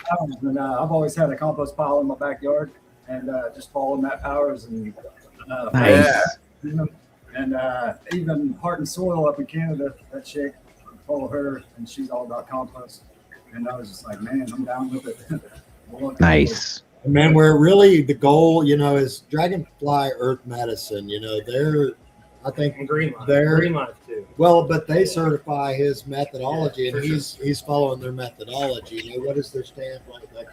I've always had a compost pile in my backyard, and just following Matt Powers and Nice. Yeah. and even Heart and Soil up in Canada. That chick, follow her, and she's all about compost. And I was just like, man, I'm down with it. I love Nice. And man, where really the goal, is Dragonfly Earth Medicine. They're, I think, And Green Life. They're- Green Life too. well, but they certify his methodology, Yeah, and for he's following their methodology. What is their stamp like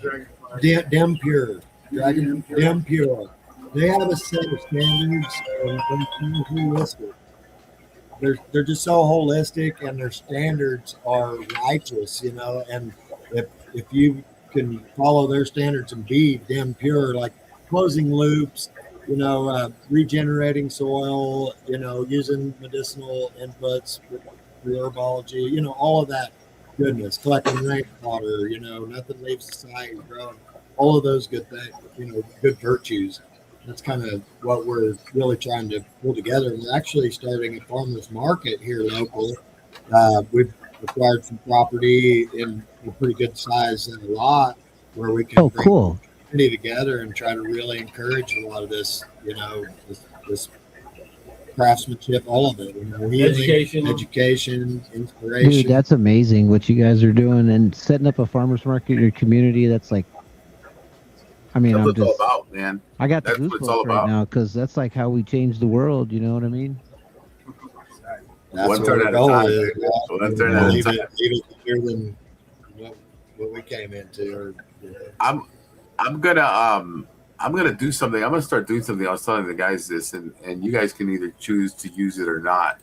Dragonfly. Dem Pure, Dem Pure. They have a set of standards, and they're holistic. They're just so holistic, and their standards are righteous, And if you can follow their standards and be Dem Pure, like closing loops, regenerating soil, using medicinal inputs for herbology, all of that goodness, collecting rainwater, nothing leaves the site, growing, all of those good things, good virtues. That's kind of what we're really trying to pull together. We're actually starting a farmers market here local. We've acquired some property in a pretty good size lot where we can Oh, bring cool. community together and try to really encourage a lot of this, this craftsmanship, all of it, healing, education, inspiration. Dude, that's amazing what you guys are doing and setting up a farmer's market in your community. That's like, That's I'm what it's all just, about, man. I got the That's what it's all goosebumps right about. now because that's like how we change the world. You know what I mean? That's One what turn our at a goal time, is. baby. One turn at a Leave time. it bigger than what we came into. Or, I'm gonna do something. I'm gonna start doing something. I was telling the guys this, and you guys can either choose to use it or not.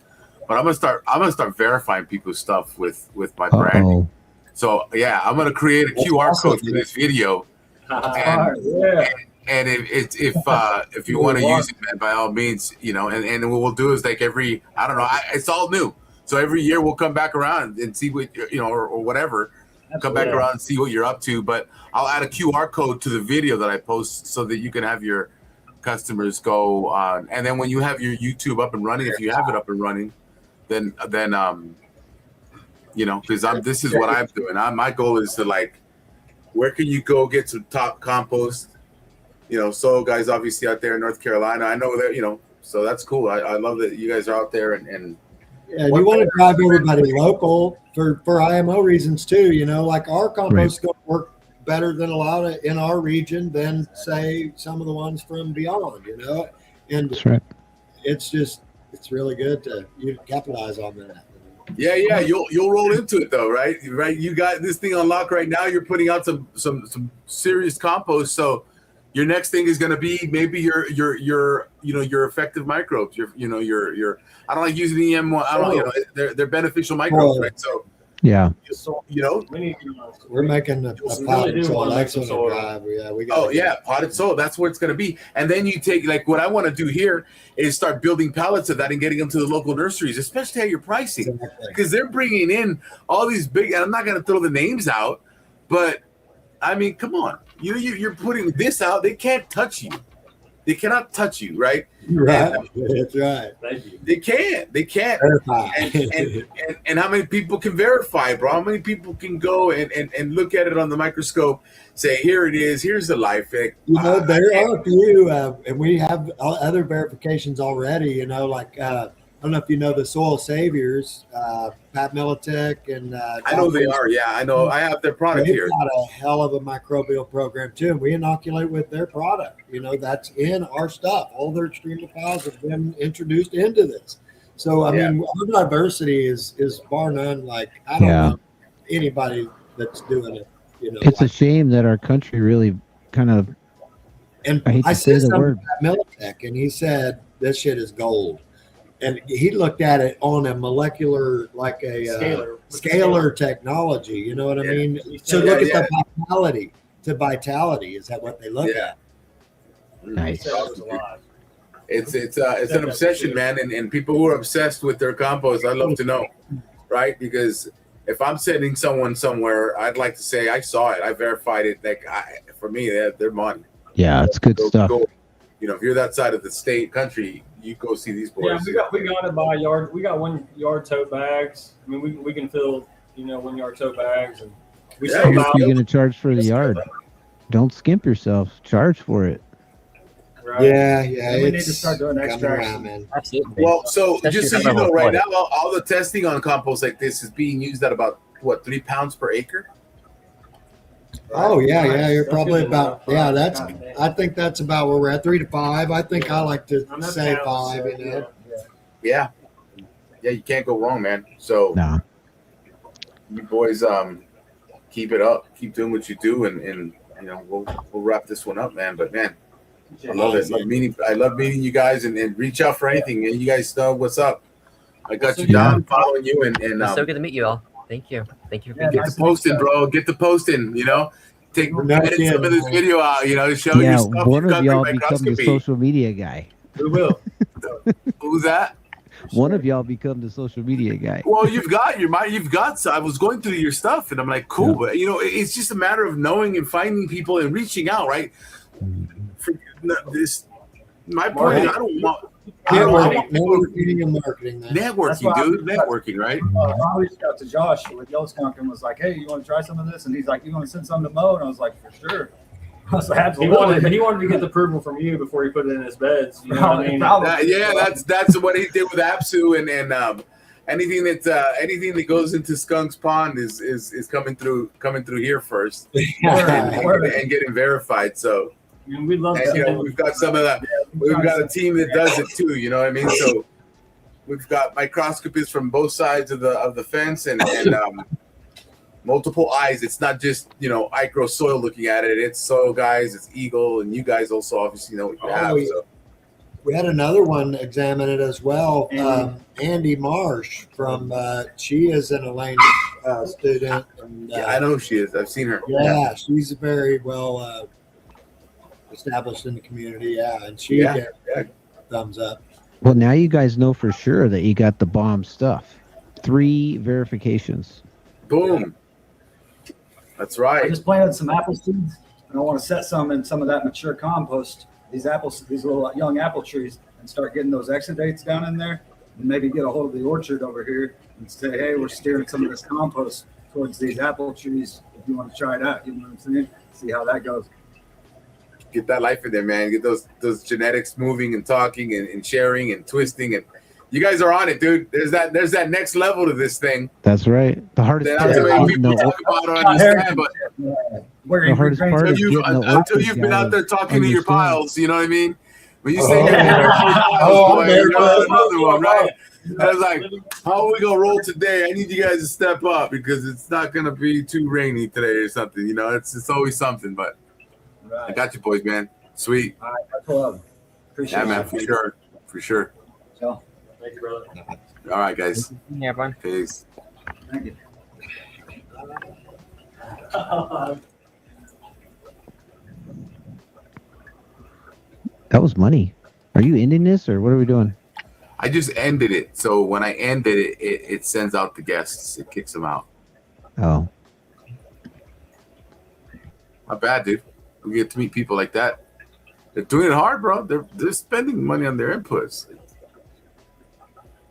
But I'm gonna start verifying people's stuff with my brand. Oh, So yeah, I'm gonna create a That's QR awesome, code for dude. this video. Yeah. And if you want to use it, man, by all means, and what we'll do is like every, I don't know, it's all new. So every year we'll come back around and see what, or whatever, come back around and see what you're up to. But I'll add a QR code to the video that I post so that you can have your customers go on. And then when you have your YouTube up and running, if you have it up and running, then because this is what I'm doing. My goal is to like, where can you go get some top compost? Soil guys obviously out there in North Carolina. I know that, so that's cool. I love that you guys are out there and yeah, you want to drive everybody local for IMO reasons too. Like our compost is going to work better than a lot of in our region than say some of the ones from beyond. And that's right. it's really good to you capitalize on that. yeah, you'll roll into it though, right? You got this thing on lock right now. You're putting out some serious compost. So your next thing is going to be maybe your effective microbes. Your I don't like using EM1. I don't they're beneficial microbes, right? So Yeah. We need We're making a really potted do soil wanna make excellent some soil. drive. Yeah, we got. Oh yeah, potted soil. That's what it's going to be. And then you take like what I want to do here is start building pallets of that and getting them to the local nurseries, especially at your pricing, Exactly. because they're bringing in all these big. And I'm not going to throw the names out, but I mean, come on, you're putting this out. They can't touch you. They cannot touch you, right? Right. That's right. Thank you. They can't. Verify. And how many people can verify, bro? How many people can go and look at it on the microscope, say, here it is, here's the life. There are a few, and we have other verifications already. Like I don't know if you know the Soil Saviors, Pat Militek, and I know they are. Yeah, I know. I have their product they've here. got a hell of a microbial program too. And we inoculate with their product. That's in our stuff. All their extremophiles have been introduced into this. So I mean, our diversity is bar none. Like I don't know anybody that's doing it. It's a shame that our country really kind of. And I hate to say said the something word. to Pat Militek, and he said this shit is gold. and he looked at it on a molecular, like a scalar technology. You know what I mean? So look at the vitality. To vitality, is that what they look at? Nice. It's an obsession, man, and people who are obsessed with their compost, I'd love to know, right? Because if I'm sending someone somewhere, I'd like to say I saw it, I verified it. Like for me, they're money. Yeah, it's good stuff. You know, if you're that side of the state country, you go see these boys. Yeah, we got it by yard. We got 1 yard tote bags. I mean, we can fill 1 yard tote bags, and we sell If about. you're gonna charge for the yard, don't skimp yourself. Charge for it. Right? Yeah. And we need to start doing extracts. man. Absolutely. Well, so Especially just so if you I'm know, able to right afford now, all the testing on compost like this is being used at about 3 pounds per acre. Oh yeah. You're That's probably good about enough. I think that's about where we're at, 3 to 5. I think I like to I'm not say down, 5. so, You know. Yeah, you can't go wrong, man. So No. you boys, keep it up, keep doing what you do, and we'll wrap this one up, man. But man, I love it. I love meeting you guys, and reach out for anything. And you guys know what's up. I got you down, following you, and It's so good to meet you all. Thank you. Thank you for being get here. to posting, bro. Get to posting. Take edit some of this video out. To show your Yeah, stuff. one You've of got y'all the become the microscopy. social media guy. We will. Who's that? One of y'all become the social media guy. Well, you've got. So I was going through your stuff, and I'm like, cool, but it's just a matter of knowing and finding people and reaching out, right? For this, my point is, I don't want Networking and marketing. Man. networking, dude. Networking, right? I reached out to Josh with Yellow Skunk and was like, "Hey, you want to try some of this?" And he's like, "You want to send some to Mo?" And I was like, "For sure." I was like, He "Absolutely." wanted to get the approval from you before he put it in his beds. You know what I mean? That's what he did with Apsu, and anything that goes into Skunk's Pond is coming through here first and getting verified. So. And we love And, we've got some of that. We've got a team that does it too. You know what I mean? So we've got microscopists from both sides of the fence and multiple eyes. It's not just IGRO Soil looking at it. It's soil guys. It's Eagle, and you guys also obviously know what you have. So. We had another one examine it as well. Andy Marsh from she is an Elaine student. And, Yeah, I know who she is. I've seen her. Yeah, she's very well established in the community. Yeah, and she gave thumbs up. Well, now you guys know for sure that you got the bomb stuff. 3 verifications. Boom. That's I right. just planted some apple seeds, and I want to set some in some of that mature compost. These little young apple trees, and start getting those exudates down in there, and maybe get a hold of the orchard over here and say, "Hey, we're steering some of this compost towards these apple trees. If you want to try it out, you know what I'm saying? See how that goes." Get that life in there, man. Get those genetics moving and talking and sharing and twisting, and you guys are on it, dude. There's that next level to this thing. That's right. The hardest That part not too many is people getting talk about or understand, but the hardest part is getting the until orchid you've been guy out there talking to your understand. piles, you know what I mean? When you say you're another one, right? I was like, how are we gonna roll today? I need you guys to step up because it's not gonna be too rainy today or something. It's always something, but I got you boys, man. Sweet. All right, that's love. Appreciate Yeah, it. man, for sure. So, Thank you, brother. All right, guys. Yeah, everyone. Peace. thank you. That was money. Are you ending this or what are we doing? I just ended it, so when I ended it, it sends out the guests. It kicks them out. Oh, Not bad, dude. We get to meet people like that. They're doing it hard, bro. They're spending money on their inputs.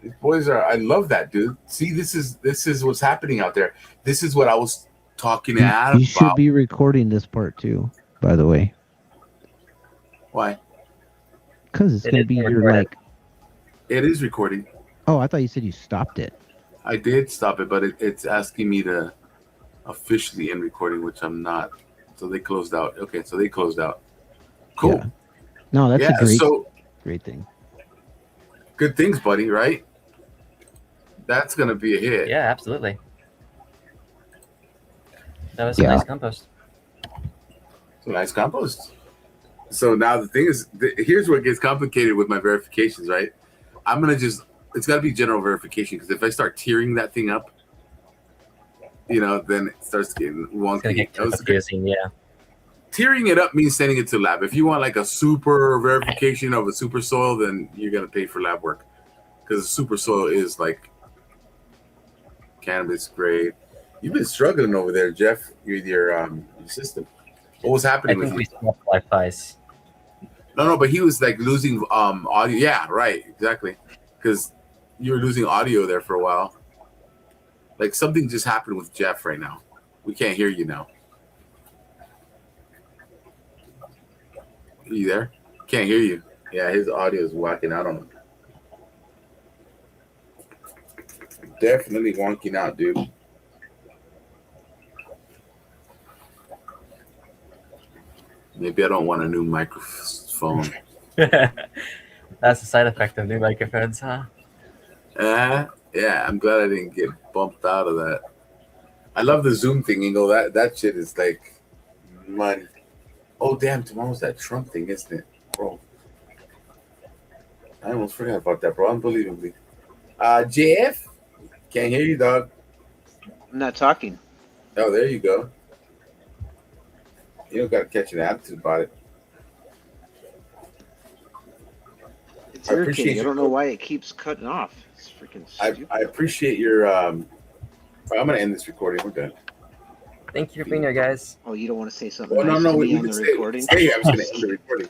These boys are. I love that, dude. See, this is what's happening out there. This is what I was talking to Adam you should about. be recording this part too, by the way, Why? because it's It gonna is be being your recorded. It is recording. Oh, I thought you said you stopped it. I did stop it, but it's asking me to officially end recording, which I'm not. So they closed out. Okay, so they closed out. Cool. Yeah. No, that's Yeah. a great, So great thing. good things, buddy. Right? That's gonna be a hit. Yeah, absolutely. That was Yeah. a nice compost. It's a nice compost. So now the thing is, here's where it gets complicated with my verifications, right? I'm gonna just it's got to be general verification, because if I start tearing that thing up, then it starts getting It's gonna wonky. get confusing. Yeah. Tearing it up means sending it to lab. If you want like a super verification of a super soil, then you're gonna pay for lab work, because super soil is like cannabis grade. You've been struggling over there, Jeff, with your system. What was I happening with think you? we swapped Wi-Fi's. No, but he was like losing audio. Yeah, right, exactly. Because you were losing audio there for a while. Like something just happened with Jeff right now. We can't hear you now. Are you there? Can't hear you. Yeah, his audio is whacking out on him. Definitely wonking out, dude. Maybe I don't want a new microphone. That's the side effect of new microphones, huh? Yeah, I'm glad I didn't get bumped out of that. I love the Zoom thing, that shit is like money. Oh damn, tomorrow's that Trump thing, isn't it? Bro. I almost forgot about that, bro. Unbelievably. Jeff? Can't hear you, dog. I'm not talking. Oh, there you go. You don't gotta catch an attitude about it. It's I appreciate irritating. I don't you. know why it keeps cutting off. It's freaking stupid. I appreciate your I'm gonna end this recording. We're done. Thank you for being here, guys. Oh, you don't want to say something Oh, nice no, to we me on can the stay. recording? Stay here. I'm just gonna end the recording.